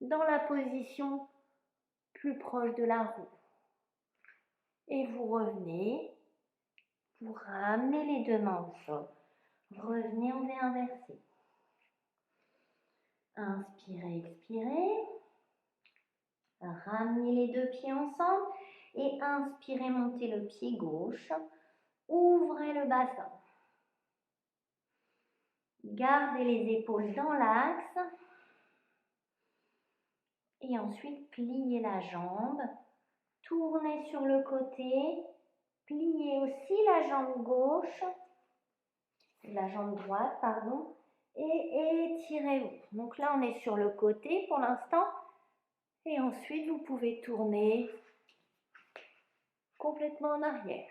dans la position plus proche de la roue. Et vous revenez, vous ramenez les deux mains au sol. Revenez en V inversé. Inspirez, expirez. Ramenez les deux pieds ensemble et inspirez, montez le pied gauche. Ouvrez le bassin. Gardez les épaules dans l'axe. Et ensuite, pliez la jambe. Tournez sur le côté. Pliez aussi la jambe gauche. La jambe droite, pardon. Et étirez-vous. Donc là, on est sur le côté pour l'instant. Et ensuite, vous pouvez tourner complètement en arrière.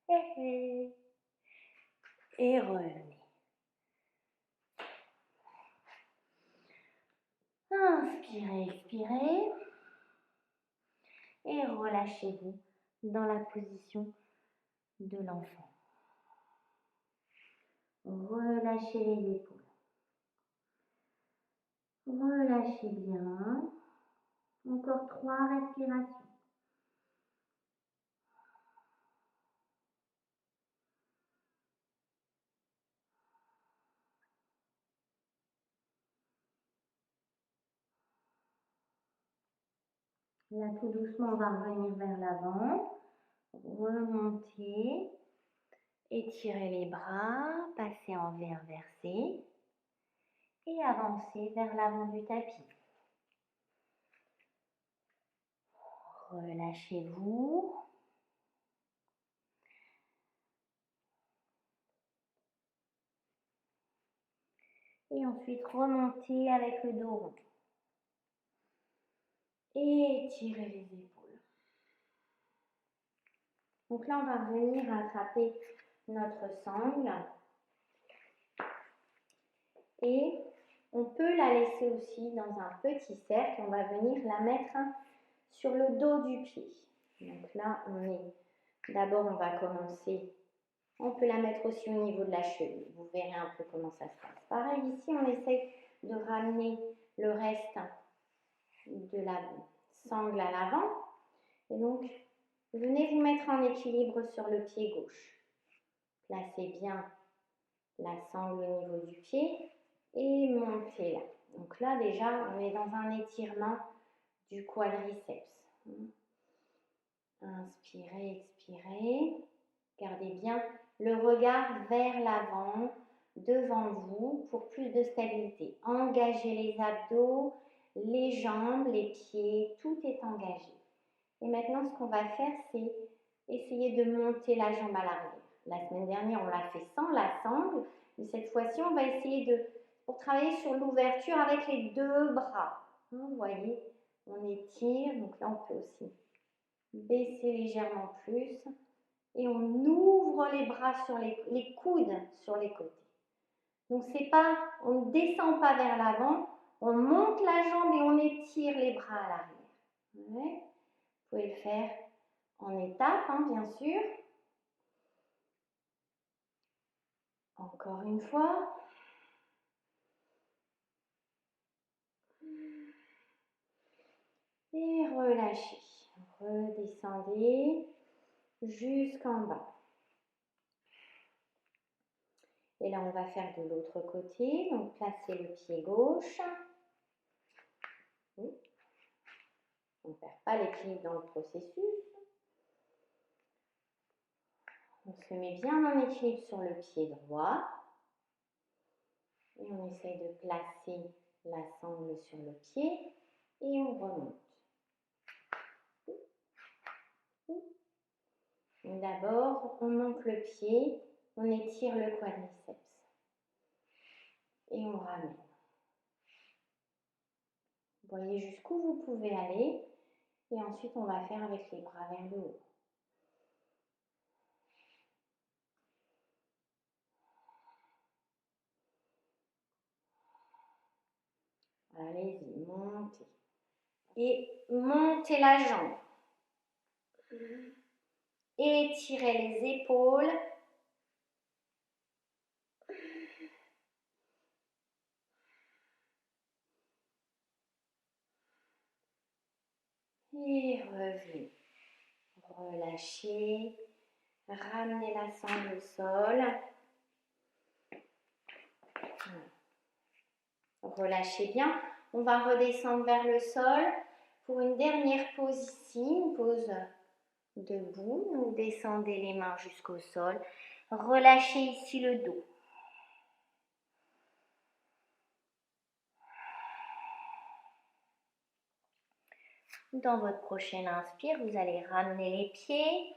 Et revenez. Inspirez, expirez. Et relâchez-vous dans la position de l'enfant. Relâchez les épaules. Relâchez bien. Encore 3 respirations. Là, tout doucement, on va revenir vers l'avant. Remonter. Étirez les bras. Passez en V inversé. Et avancez vers l'avant du tapis. Relâchez-vous. Et ensuite, remontez avec le dos rond. Et étirez les épaules. Donc là, on va venir attraper notre sangle. Et on peut la laisser aussi dans un petit cercle. On va venir la mettre sur le dos du pied. Donc là, d'abord, on va commencer. On peut la mettre aussi au niveau de la cheville. Vous verrez un peu comment ça se passe. Pareil, ici, on essaie de ramener le reste de la sangle à l'avant. Et donc, Venez vous mettre en équilibre sur le pied gauche. Placez bien la sangle au niveau du pied et montez là. Donc là déjà, on est dans un étirement du quadriceps. Inspirez, expirez. Gardez bien le regard vers l'avant, devant vous, pour plus de stabilité. Engagez les abdos, les jambes, les pieds, tout est engagé. Et maintenant, ce qu'on va faire, c'est essayer de monter la jambe à l'arrière. La semaine dernière, on l'a fait sans la sangle, mais cette fois-ci, on va essayer pour travailler sur l'ouverture avec les deux bras. Vous voyez, on étire, donc là, on peut aussi baisser légèrement plus. Et on ouvre les bras sur les coudes sur les côtés. Donc c'est pas, on ne descend pas vers l'avant, on monte la jambe et on étire les bras à l'arrière. Ouais. Vous pouvez le faire en étapes, bien sûr. Encore une fois. Et relâchez. Redescendez jusqu'en bas. Et là, on va faire de l'autre côté. Donc, placez le pied gauche. On ne perd pas l'équilibre dans le processus. On se met bien en équilibre sur le pied droit. Et on essaye de placer la sangle sur le pied. Et on remonte. D'abord, on monte le pied. On étire le quadriceps. Et on ramène. Voyez jusqu'où vous pouvez aller. Et ensuite, on va faire avec les bras vers le haut. Allez-y, montez. Et montez la jambe. Étirez les épaules. Et revenez. Relâchez. Ramenez la sangle au sol. Relâchez bien. On va redescendre vers le sol pour une dernière pause ici, une pause debout. Donc descendez les mains jusqu'au sol. Relâchez ici le dos. Dans votre prochaine inspire, vous allez ramener les pieds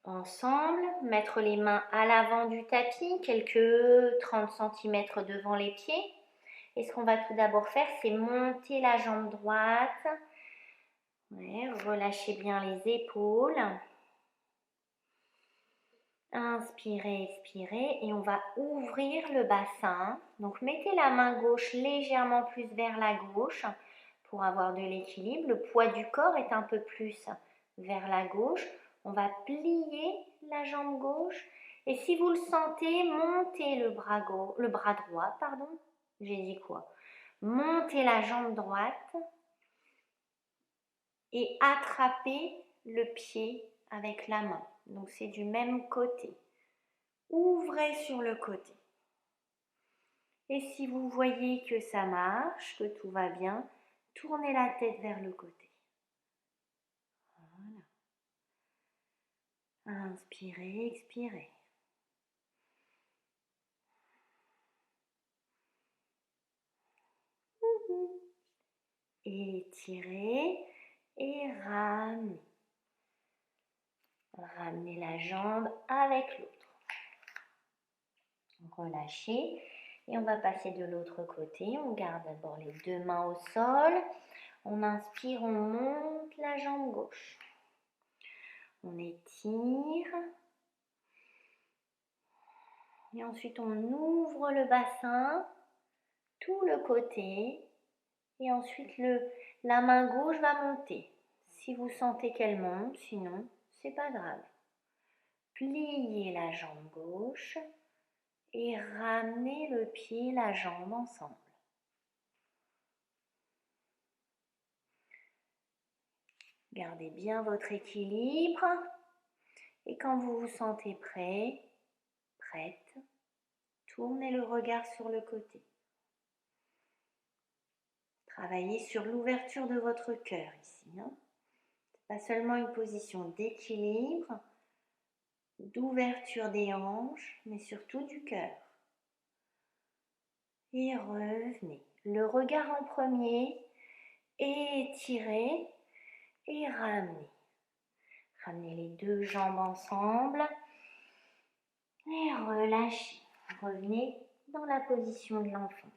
ensemble, mettre les mains à l'avant du tapis, quelques 30 cm devant les pieds. Et ce qu'on va tout d'abord faire, c'est monter la jambe droite. Ouais, relâchez bien les épaules. Inspirez, expirez et on va ouvrir le bassin. Donc mettez la main gauche légèrement plus vers la gauche pour avoir de l'équilibre. Le poids du corps est un peu plus vers la gauche. On va plier la jambe gauche et si vous le sentez, montez le bras droit, pardon. J'ai dit quoi? Montez la jambe droite et attrapez le pied avec la main. Donc c'est du même côté. Ouvrez sur le côté. Et si vous voyez que ça marche, que tout va bien, tournez la tête vers le côté. Voilà. Inspirez, expirez. Étirez et ramenez. Ramenez la jambe avec l'autre. Relâchez et on va passer de l'autre côté. On garde d'abord les deux mains au sol. On inspire, on monte la jambe gauche. On étire. Et ensuite, on ouvre le bassin, tout le côté. Et ensuite, la main gauche va monter. Si vous sentez qu'elle monte, sinon, c'est pas grave. Pliez la jambe gauche et ramenez le pied, la jambe ensemble. Gardez bien votre équilibre. Et quand vous vous sentez prêt, prête, tournez le regard sur le côté. Travaillez sur l'ouverture de votre cœur ici. Ce n'est pas seulement une position d'équilibre, d'ouverture des hanches, mais surtout du cœur. Et revenez. Le regard en premier, étirez et ramenez. Ramenez les deux jambes ensemble et relâchez. Revenez dans la position de l'enfant.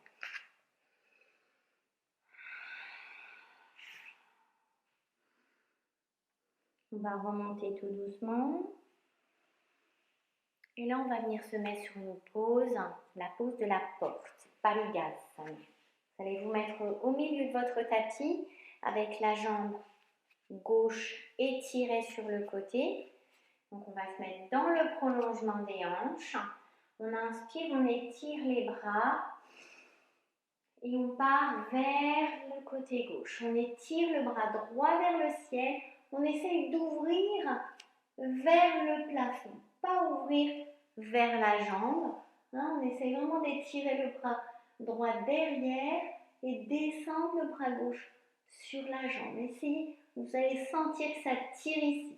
On va remonter tout doucement. Et là, on va venir se mettre sur une pose, la pose de la porte, pas les gaz. Vous allez vous mettre au milieu de votre tapis avec la jambe gauche étirée sur le côté. Donc, on va se mettre dans le prolongement des hanches. On inspire, on étire les bras et on part vers le côté gauche. On étire le bras droit vers le ciel. On essaye d'ouvrir vers le plafond, pas ouvrir vers la jambe. On essaye vraiment d'étirer le bras droit derrière et descendre le bras gauche sur la jambe. Essayez, vous allez sentir que ça tire ici.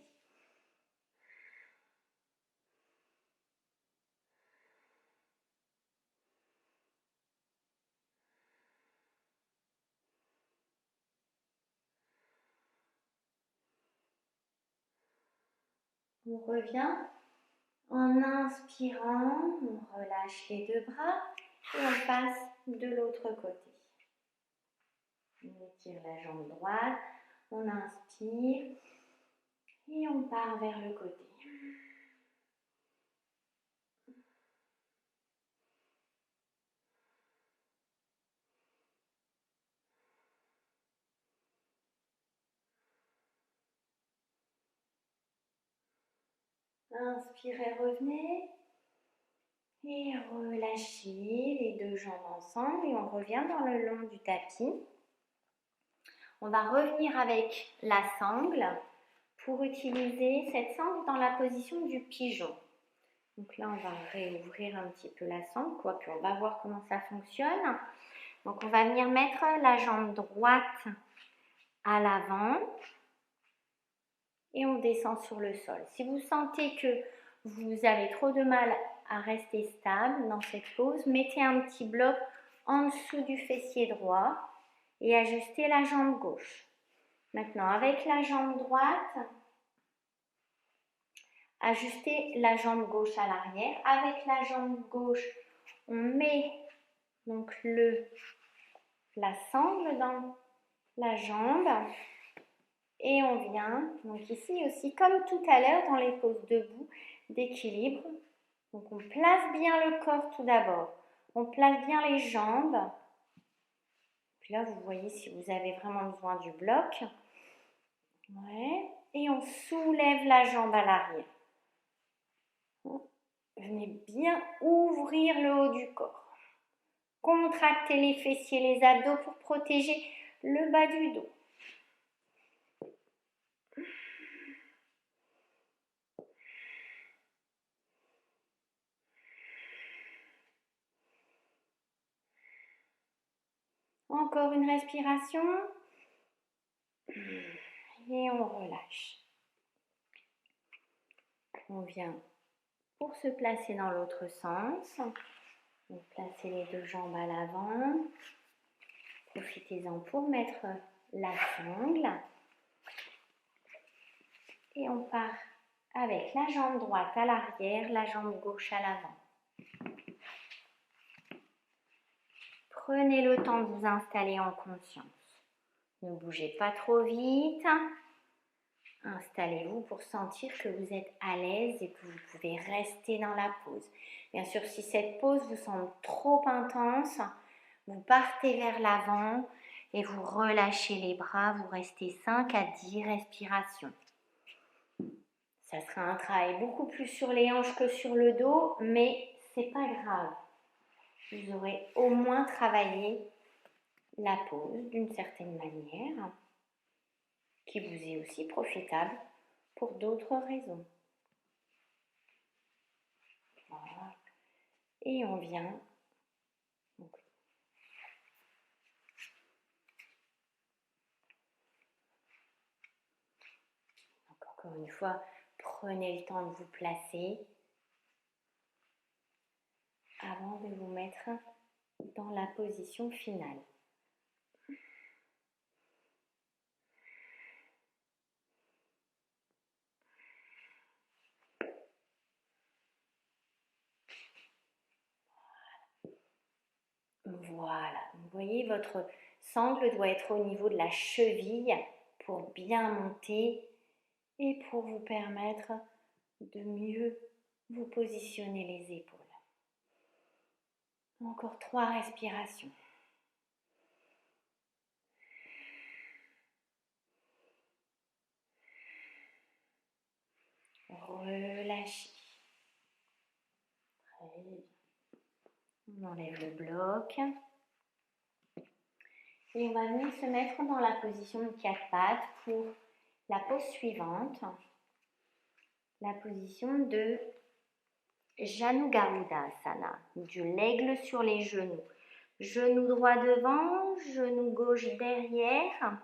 On revient. En inspirant, on relâche les deux bras et on passe de l'autre côté. On étire la jambe droite, on inspire et on part vers le côté. Inspirez, revenez. Et relâchez les deux jambes ensemble et on revient dans le long du tapis. On va revenir avec la sangle pour utiliser cette sangle dans la position du pigeon. Donc là, on va réouvrir un petit peu la sangle, quoique on va voir comment ça fonctionne. Donc on va venir mettre la jambe droite à l'avant et on descend sur le sol. Si vous sentez que vous avez trop de mal à rester stable dans cette pose, mettez un petit bloc en dessous du fessier droit et ajustez la jambe gauche. Maintenant, avec la jambe droite, ajustez la jambe gauche à l'arrière. Avec la jambe gauche, on met donc la sangle dans la jambe et on vient, donc ici aussi, comme tout à l'heure dans les poses debout d'équilibre. Donc on place bien le corps tout d'abord. On place bien les jambes. Puis là, vous voyez si vous avez vraiment besoin du bloc. Ouais. Et on soulève la jambe à l'arrière. Venez bien ouvrir le haut du corps. Contractez les fessiers, les abdos pour protéger le bas du dos. Encore une respiration. Et on relâche. On vient pour se placer dans l'autre sens. Donc, placez les deux jambes à l'avant. Profitez-en pour mettre la sangle. Et on part avec la jambe droite à l'arrière, la jambe gauche à l'avant. Prenez le temps de vous installer en conscience. Ne bougez pas trop vite. Installez-vous pour sentir que vous êtes à l'aise et que vous pouvez rester dans la pose. Bien sûr, si cette pose vous semble trop intense, vous partez vers l'avant et vous relâchez les bras. Vous restez 5 à 10 respirations. Ça sera un travail beaucoup plus sur les hanches que sur le dos, mais c'est pas grave. Vous aurez au moins travaillé la pose d'une certaine manière. qui vous est aussi profitable pour d'autres raisons. Voilà. Et on vient encore une fois, prenez le temps de vous placer avant de vous mettre dans la position finale. Voilà, vous voyez, votre sangle doit être au niveau de la cheville pour bien monter et pour vous permettre de mieux vous positionner les épaules. Encore 3 respirations. Relâchez. Très bien. On enlève le bloc. Et on va venir se mettre dans la position de 4 pattes pour la pose suivante. La position de Janu Garudasana, du l'aigle sur les genoux. Genou droit devant, genou gauche derrière.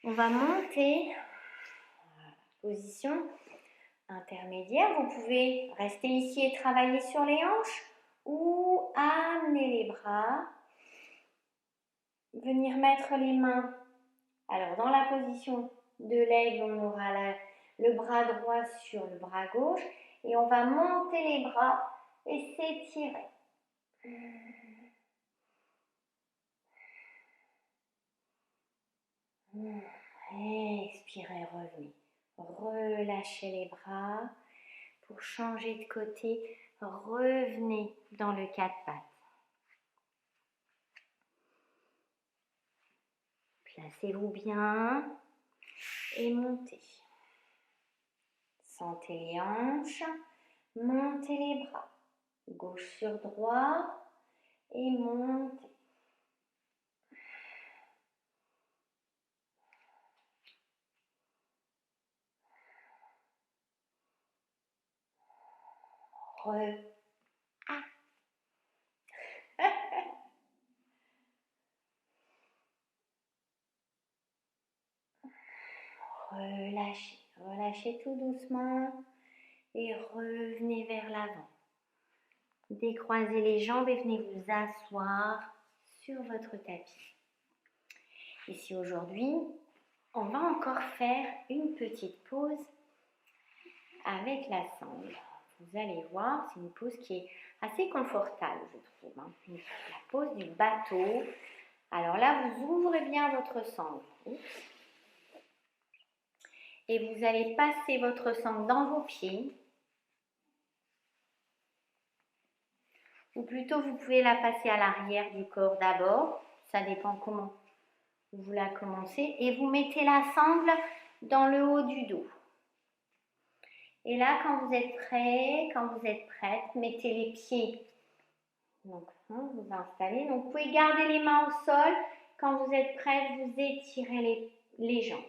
On va monter. Position intermédiaire. Vous pouvez rester ici et travailler sur les hanches ou amener les bras. Venir mettre les mains. Alors dans la position de l'aigle, on aura le bras droit sur le bras gauche et on va monter les bras et s'étirer. Expirez, revenez. Relâchez les bras. Pour changer de côté, revenez dans le 4 pattes. Placez-vous bien et montez. Sentez les hanches, montez les bras. Gauche sur droit et montez. Relâchez, relâchez tout doucement et revenez vers l'avant. Décroisez les jambes et venez vous asseoir sur votre tapis. Ici aujourd'hui, on va encore faire une petite pause avec la sangle. Vous allez voir, c'est une pause qui est assez confortable, je trouve. La pause du bateau. Alors là, vous ouvrez bien votre sangle. Et vous allez passer votre sangle dans vos pieds. Ou plutôt, vous pouvez la passer à l'arrière du corps d'abord. Ça dépend comment vous la commencez. Et vous mettez la sangle dans le haut du dos. Et là, quand vous êtes prêt, quand vous êtes prête, mettez les pieds. Donc, vous installez. Donc, vous pouvez garder les mains au sol. Quand vous êtes prête, vous étirez les jambes.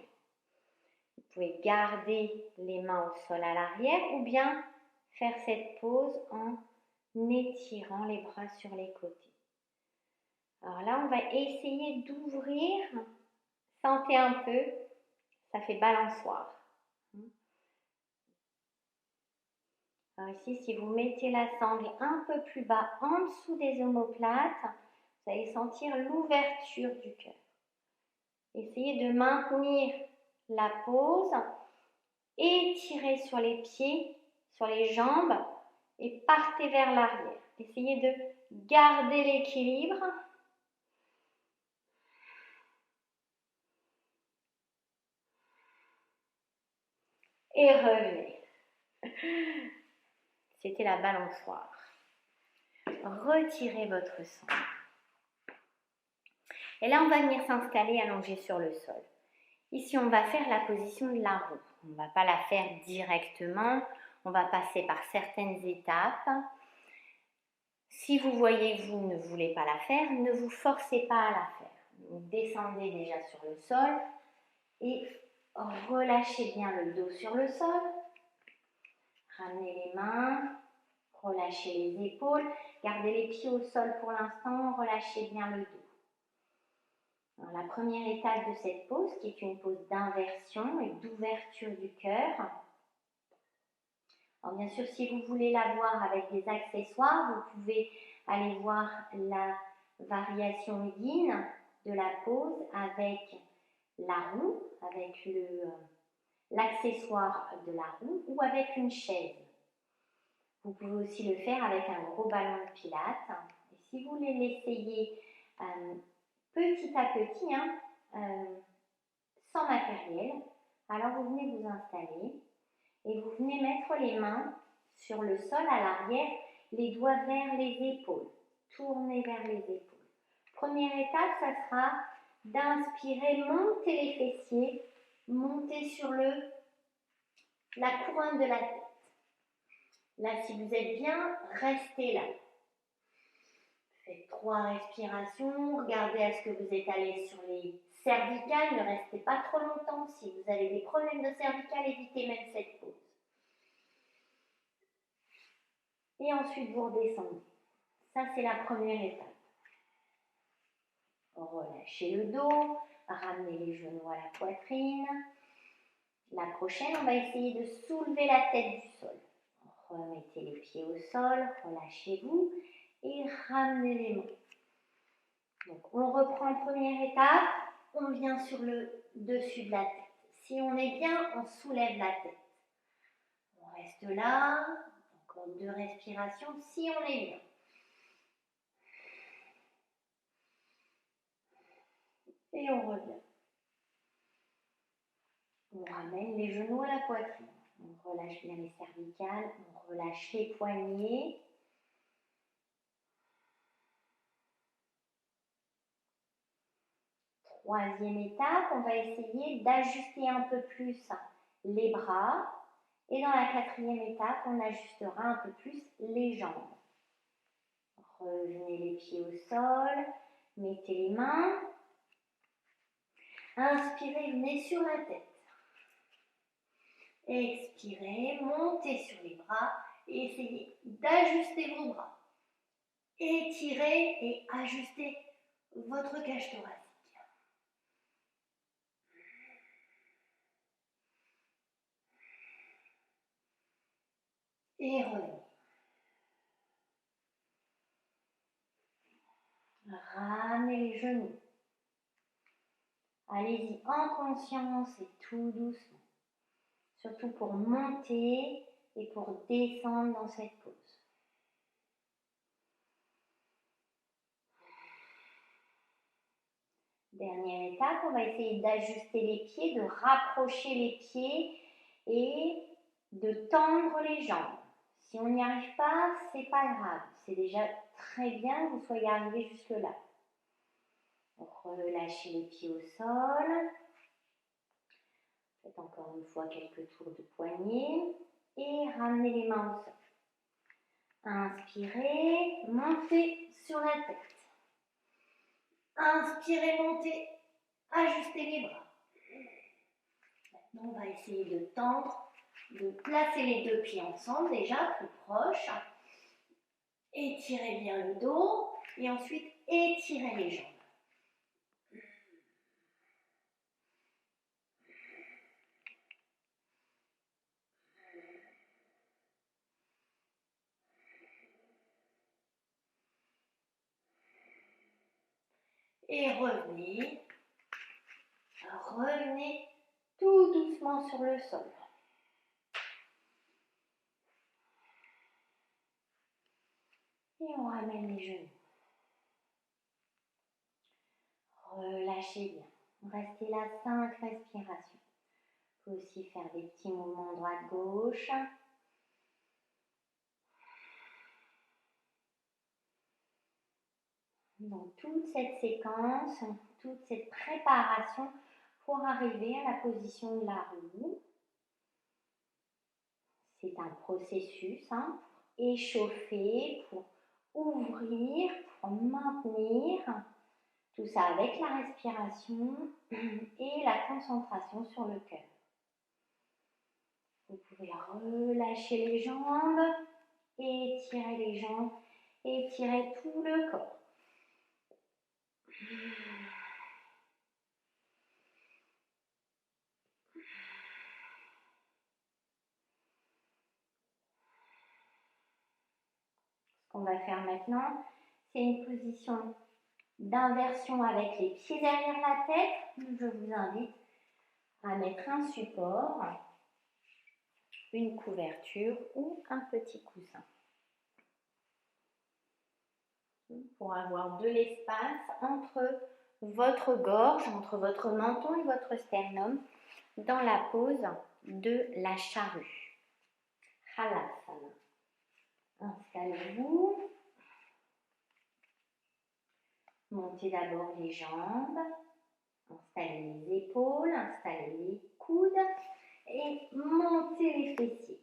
Vous pouvez garder les mains au sol à l'arrière ou bien faire cette pause en étirant les bras sur les côtés. Alors là, on va essayer d'ouvrir. Sentez un peu, ça fait balançoire. Alors ici, si vous mettez la sangle un peu plus bas, en dessous des omoplates, vous allez sentir l'ouverture du cœur. Essayez de maintenir la pause, étirez sur les pieds, sur les jambes et partez vers l'arrière. Essayez de garder l'équilibre. Et revenez. C'était la balançoire. Retirez votre sangle. Et là, on va venir s'installer allongé sur le sol. Ici, on va faire la position de la roue. On ne va pas la faire directement. On va passer par certaines étapes. Si vous voyez que vous ne voulez pas la faire, ne vous forcez pas à la faire. Donc, descendez déjà sur le sol Et relâchez bien le dos sur le sol. Ramenez les mains, relâchez les épaules. Gardez les pieds au sol pour l'instant, relâchez bien le dos. Alors, la première étape de cette pose, qui est une pose d'inversion et d'ouverture du cœur. Alors bien sûr, si vous voulez la voir avec des accessoires, vous pouvez aller voir la variation yin de la pose avec la roue, avec l'accessoire de la roue ou avec une chaise. Vous pouvez aussi le faire avec un gros ballon de pilates. Et si vous voulez l'essayer petit à petit, sans matériel, alors vous venez vous installer et vous venez mettre les mains sur le sol à l'arrière, les doigts vers les épaules, tournez vers les épaules. Première étape, ça sera d'inspirer, monter les fessiers, monter sur la couronne de la tête. Là, si vous êtes bien, restez là. Faites 3 respirations, regardez à ce que vous êtes allé sur les cervicales, ne restez pas trop longtemps. Si vous avez des problèmes de cervicales, évitez même cette pause. Et ensuite, vous redescendez. Ça, c'est la première étape. Relâchez le dos, ramenez les genoux à la poitrine. La prochaine, on va essayer de soulever la tête du sol. Remettez les pieds au sol, relâchez-vous et ramenez les mains. Donc, on reprend première étape, on vient sur le dessus de la tête. Si on est bien, on soulève la tête. On reste là, encore 2 respirations, si on est bien. Et on revient. On ramène les genoux à la poitrine. On relâche bien les cervicales, on relâche les poignets. Troisième étape, on va essayer d'ajuster un peu plus les bras. Et dans la quatrième étape, on ajustera un peu plus les jambes. Revenez les pieds au sol, mettez les mains. Inspirez, venez sur la tête. Expirez, montez sur les bras et essayez d'ajuster vos bras. Étirez et ajustez votre cage thoracique. Et revenez. Ramenez les genoux. Allez-y en conscience et tout doucement. Surtout pour monter et pour descendre dans cette pose. Dernière étape, on va essayer d'ajuster les pieds, de rapprocher les pieds et de tendre les jambes. Si on n'y arrive pas, c'est pas grave. C'est déjà très bien que vous soyez arrivé jusque-là. Relâchez les pieds au sol. Faites encore une fois quelques tours de poignet et ramenez les mains au sol. Inspirez, montez sur la tête. Inspirez, montez, ajustez les bras. Maintenant, on va essayer de tendre, de placer les 2 pieds ensemble, déjà plus proches. Étirez bien le dos et ensuite étirez les jambes. Et revenez. Revenez tout doucement sur le sol. Et on ramène les genoux. Relâchez bien. Restez là 5 respirations. Vous pouvez aussi faire des petits mouvements droite-gauche. Donc toute cette séquence, toute cette préparation pour arriver à la position de la roue. C'est un processus pour échauffer, pour ouvrir, pour maintenir Tout ça avec la respiration et la concentration sur le cœur. Vous pouvez relâcher les jambes, étirer les jambes, étirer tout le corps. Ce qu'on va faire maintenant, c'est une position d'inversion avec les pieds derrière la tête. Je vous invite à mettre un support, une couverture ou un petit coussin pour avoir de l'espace entre votre gorge, entre votre menton et votre sternum dans la pose de la charrue. Halasana. Installez-vous. Montez d'abord les jambes. Installez les épaules, installez les coudes et montez les fessiers.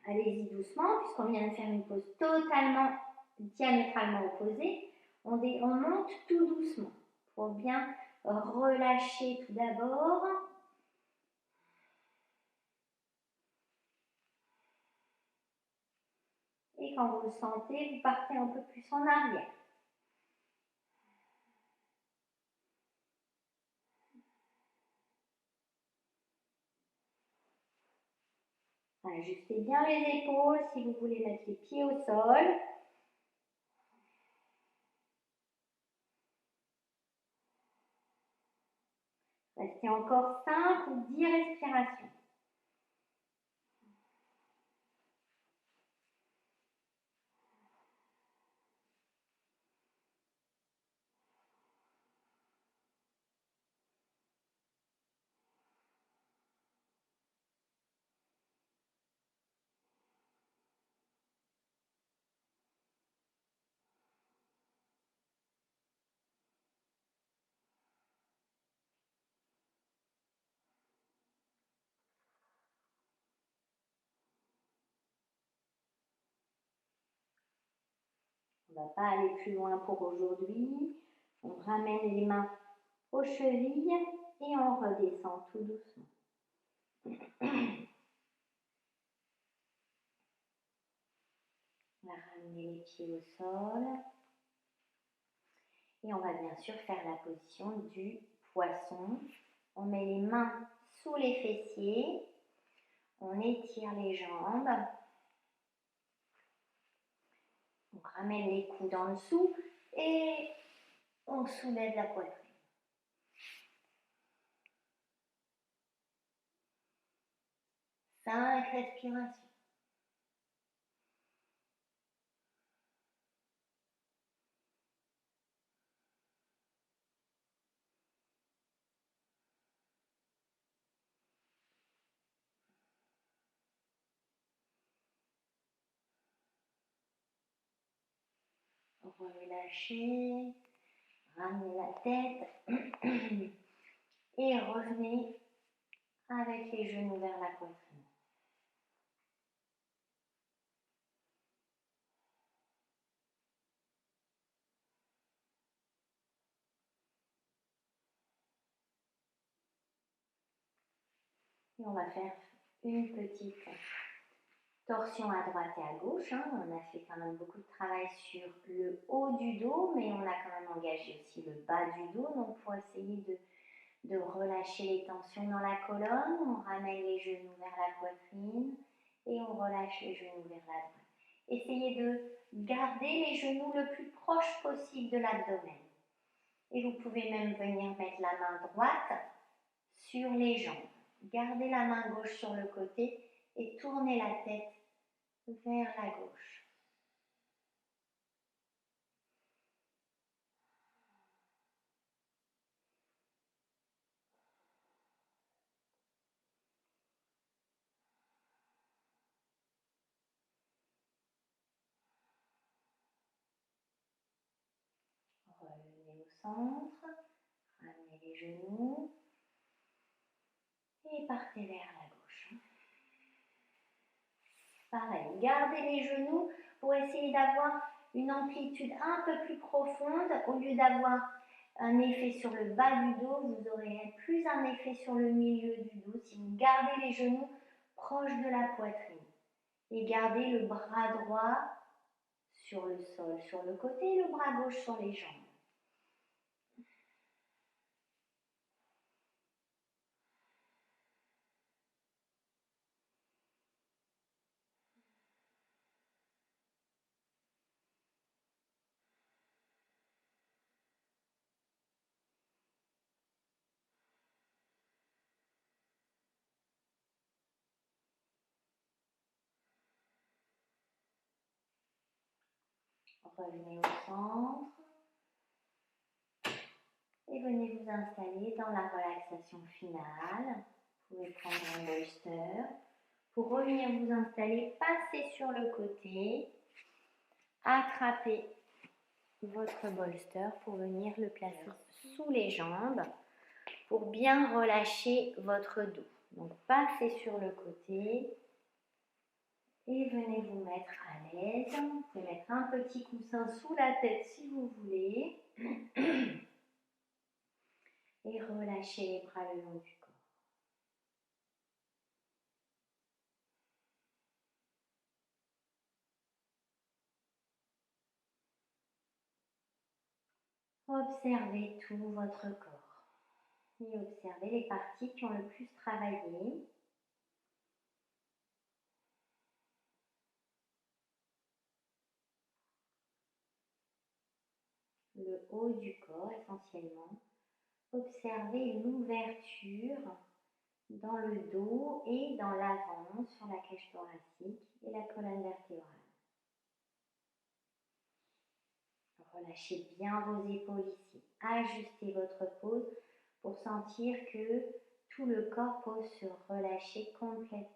Allez-y doucement, puisqu'on vient de faire une pose totalement diamétralement opposée. On monte tout doucement pour bien relâcher tout d'abord. Et quand vous le sentez, vous partez un peu plus en arrière. Ajustez bien les épaules si vous voulez mettre les pieds au sol. Restez encore 5 ou 10 respirations. On ne va pas aller plus loin pour aujourd'hui. On ramène les mains aux chevilles et on redescend tout doucement. On va ramener les pieds au sol. Et on va bien sûr faire la position du poisson. On met les mains sous les fessiers. On étire les jambes. On ramène les coudes en dessous et on soulève la poitrine. 5 respirations. Relâchez, ramenez la tête et revenez avec les genoux vers la poitrine. Et on va faire une petite torsion à droite et à gauche. On a fait quand même beaucoup de travail sur le haut du dos, mais on a quand même engagé aussi le bas du dos. Donc, pour essayer de relâcher les tensions dans la colonne, on ramène les genoux vers la poitrine et on relâche les genoux vers la droite. Essayez de garder les genoux le plus proche possible de l'abdomen. Et vous pouvez même venir mettre la main droite sur les jambes. Gardez la main gauche sur le côté et tournez la tête vers la gauche. Revenez au centre, ramenez les genoux et partez vers la gauche. Pareil, gardez les genoux pour essayer d'avoir une amplitude un peu plus profonde. Au lieu d'avoir un effet sur le bas du dos, vous aurez plus un effet sur le milieu du dos si vous gardez les genoux proches de la poitrine et gardez le bras droit sur le sol, sur le côté, et le bras gauche sur les jambes. Revenez au centre et venez vous installer dans la relaxation finale. Vous pouvez prendre un bolster. Pour revenir vous installer, passez sur le côté, attrapez votre bolster pour venir le placer sous les jambes pour bien relâcher votre dos. Donc passez sur le côté et venez vous mettre à l'aise. Vous pouvez mettre un petit coussin sous la tête si vous voulez. Et relâchez les bras le long du corps. Observez tout votre corps et observez les parties qui ont le plus travaillé. Le haut du corps essentiellement. Observez l'ouverture dans le dos et dans l'avant sur la cage thoracique et la colonne vertébrale. Relâchez bien vos épaules ici. Ajustez votre pose pour sentir que tout le corps peut se relâcher complètement.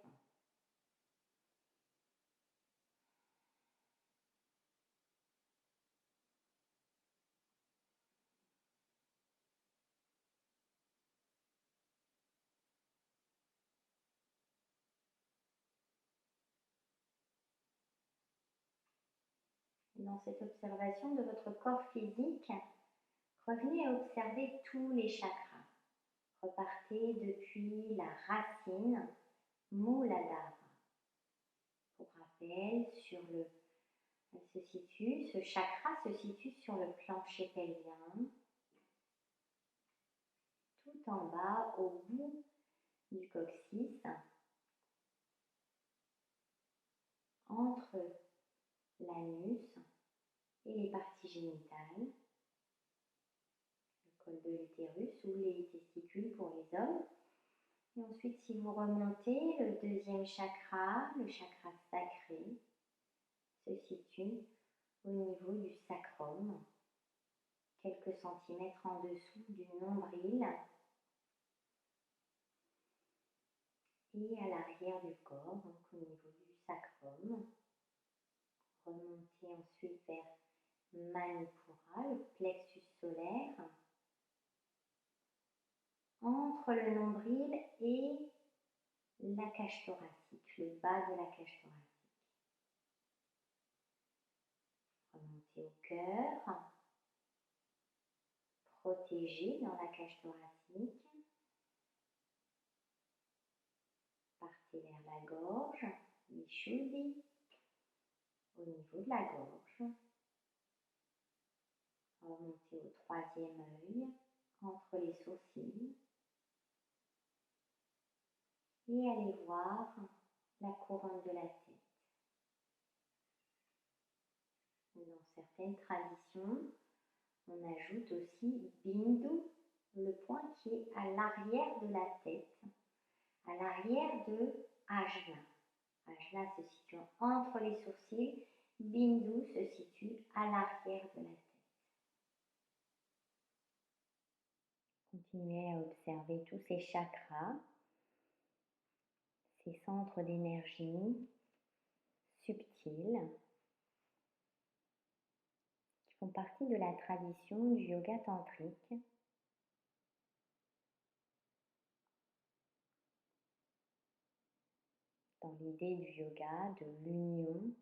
Dans cette observation de votre corps physique, revenez à observer tous les chakras. Repartez depuis la racine, Mooladhara. Pour rappel, ce chakra se situe sur le plancher pelvien, tout en bas au bout du coccyx, entre l'anus et les parties génitales, le col de l'utérus ou les testicules pour les hommes. Et ensuite, si vous remontez, le deuxième chakra, le chakra sacré, se situe au niveau du sacrum, quelques centimètres en dessous du nombril et à l'arrière du corps, donc au niveau du sacrum. Remontez ensuite vers Manipura, le plexus solaire, entre le nombril et la cage thoracique, le bas de la cage thoracique. Remontez au cœur, protégé dans la cage thoracique. Partez vers la gorge, Vishuddhi, au niveau de la gorge. Remontez au troisième œil, entre les sourcils. Et allez voir la couronne de la tête. Dans certaines traditions, on ajoute aussi Bindu, le point qui est à l'arrière de la tête, à l'arrière de Ajna. Ajna se situe entre les sourcils, Bindu se situe à l'arrière de la tête. Continuez à observer tous ces chakras, ces centres d'énergie subtils qui font partie de la tradition du yoga tantrique. Dans l'idée du yoga, de l'union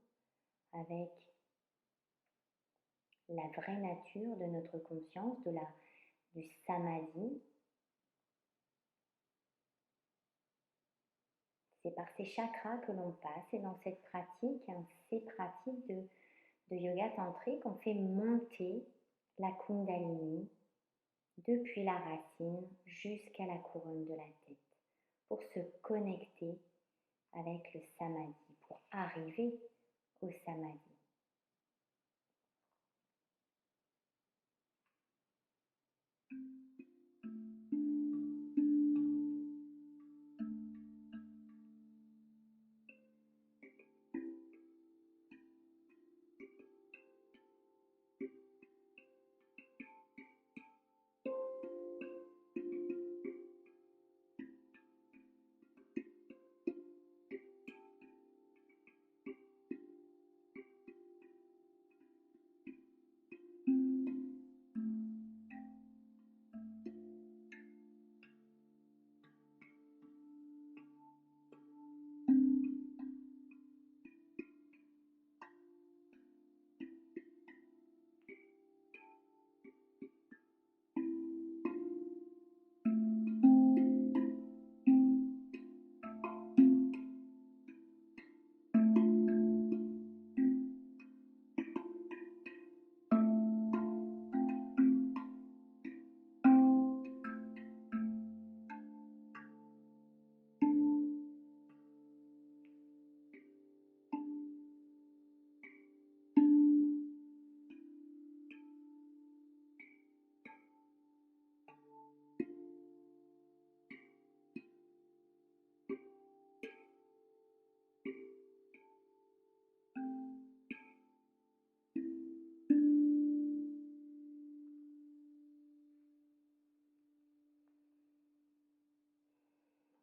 avec la vraie nature de notre conscience, du samadhi. C'est par ces chakras que l'on passe et dans cette pratique, ces pratiques de yoga tantrique, on fait monter la Kundalini depuis la racine jusqu'à la couronne de la tête pour se connecter avec le samadhi, pour arriver au samadhi.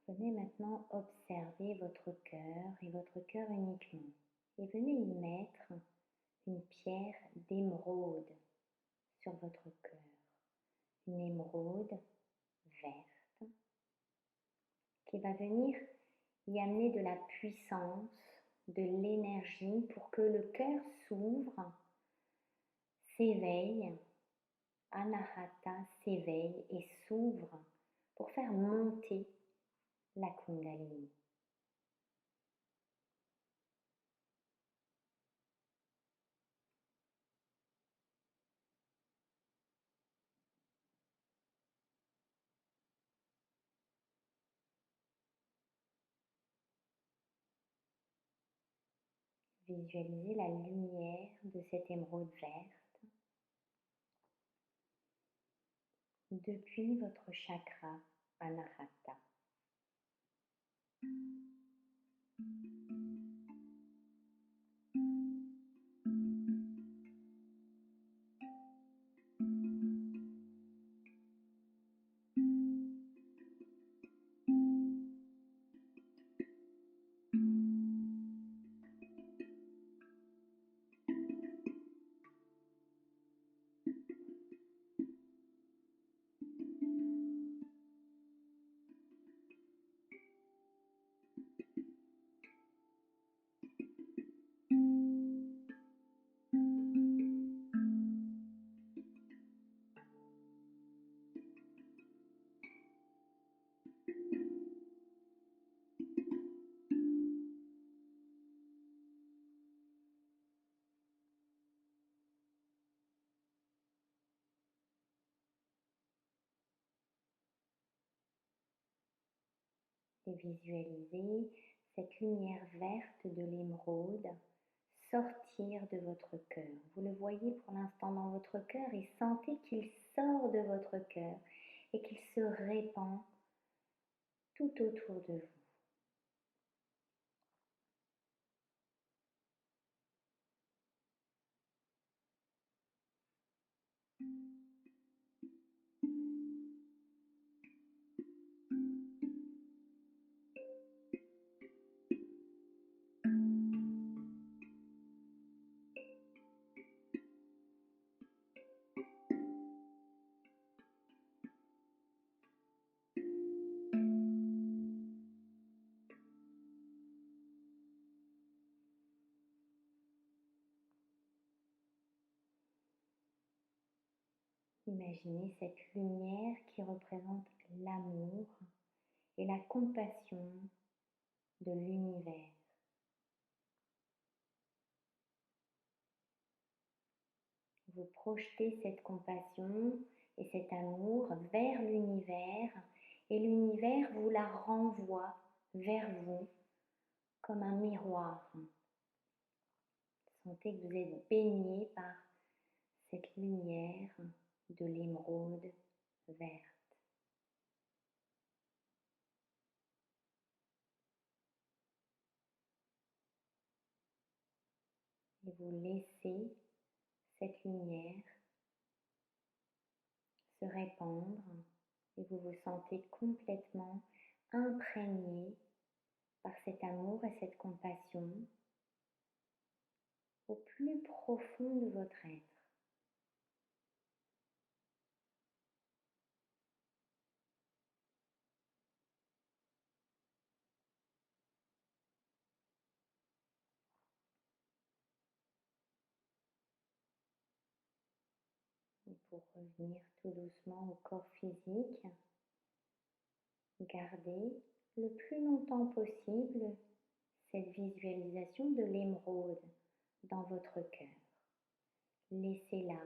Venez maintenant observer votre cœur et votre cœur uniquement. Et venez y mettre une pierre d'émeraude sur votre cœur. Une émeraude verte qui va venir y amener de la puissance, de l'énergie pour que le cœur s'ouvre, s'éveille, Anahata s'éveille et s'ouvre pour faire monter la Kundalini. Visualisez la lumière de cette émeraude verte depuis votre chakra Anahata. Et visualisez cette lumière verte de l'émeraude sortir de votre cœur. Vous le voyez pour l'instant dans votre cœur et sentez qu'il sort de votre cœur et qu'il se répand tout autour de vous. Imaginez cette lumière qui représente l'amour et la compassion de l'univers. Vous projetez cette compassion et cet amour vers l'univers et l'univers vous la renvoie vers vous comme un miroir. Sentez que vous êtes baigné par cette lumière de l'émeraude verte. Et vous laissez cette lumière se répandre et vous vous sentez complètement imprégné par cet amour et cette compassion au plus profond de votre être. Et pour revenir tout doucement au corps physique, gardez le plus longtemps possible cette visualisation de l'émeraude dans votre cœur. Laissez-la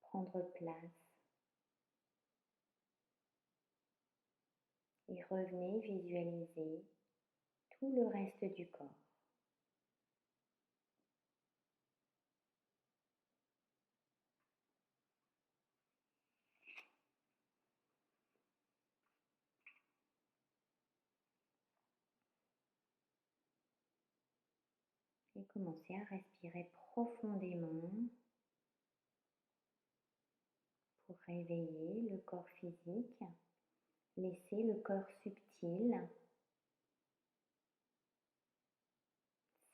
prendre place et revenez visualiser tout le reste du corps. Et commencez à respirer profondément pour réveiller le corps physique. Laissez le corps subtil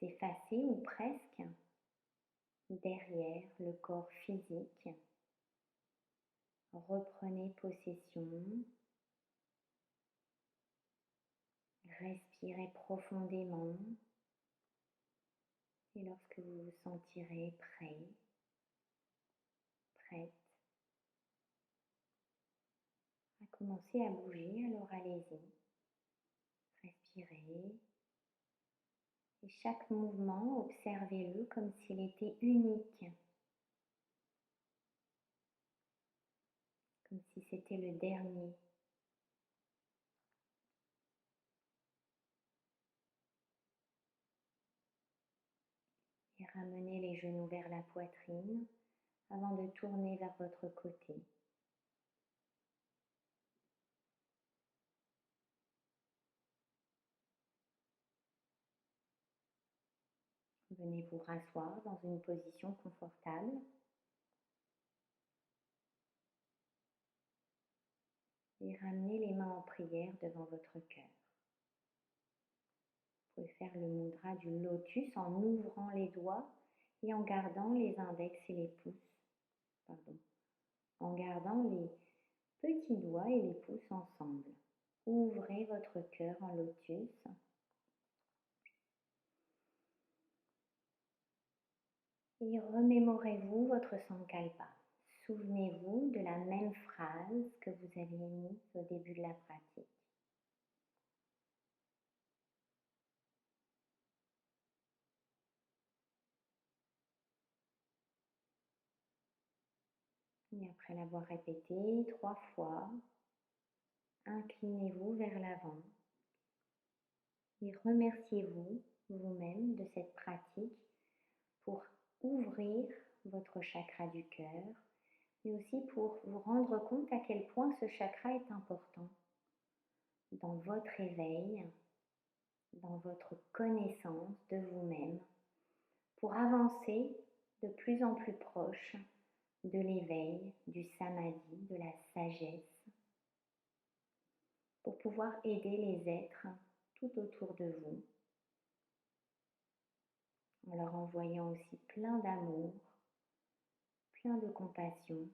s'effacer ou presque derrière le corps physique. Reprenez possession. Respirez profondément. Et lorsque vous vous sentirez prêt, prête à commencer à bouger, alors allez-y. Respirez. Et chaque mouvement, observez-le comme s'il était unique. Comme si c'était le dernier. Et ramenez les genoux vers la poitrine avant de tourner vers votre côté. Venez vous rasseoir dans une position confortable. Et ramenez les mains en prière devant votre cœur. Vous pouvez faire le mudra du lotus en ouvrant les doigts et en gardant les index et les pouces. En gardant les petits doigts et les pouces ensemble. Ouvrez votre cœur en lotus. Et remémorez-vous votre sankalpa. Souvenez-vous de la même phrase que vous aviez mise au début de la pratique. Et après l'avoir répété 3 fois, inclinez-vous vers l'avant et remerciez-vous vous-même de cette pratique pour ouvrir votre chakra du cœur, mais aussi pour vous rendre compte à quel point ce chakra est important dans votre éveil, dans votre connaissance de vous-même, pour avancer de plus en plus proche de l'éveil, du samadhi, de la sagesse, pour pouvoir aider les êtres tout autour de vous, en leur envoyant aussi plein d'amour, plein de compassion,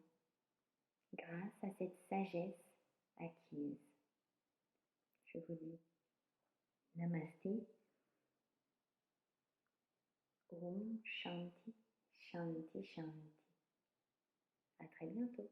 grâce à cette sagesse acquise. Je vous dis Namasté, Om Shanti Shanti, Shanti. À très bientôt.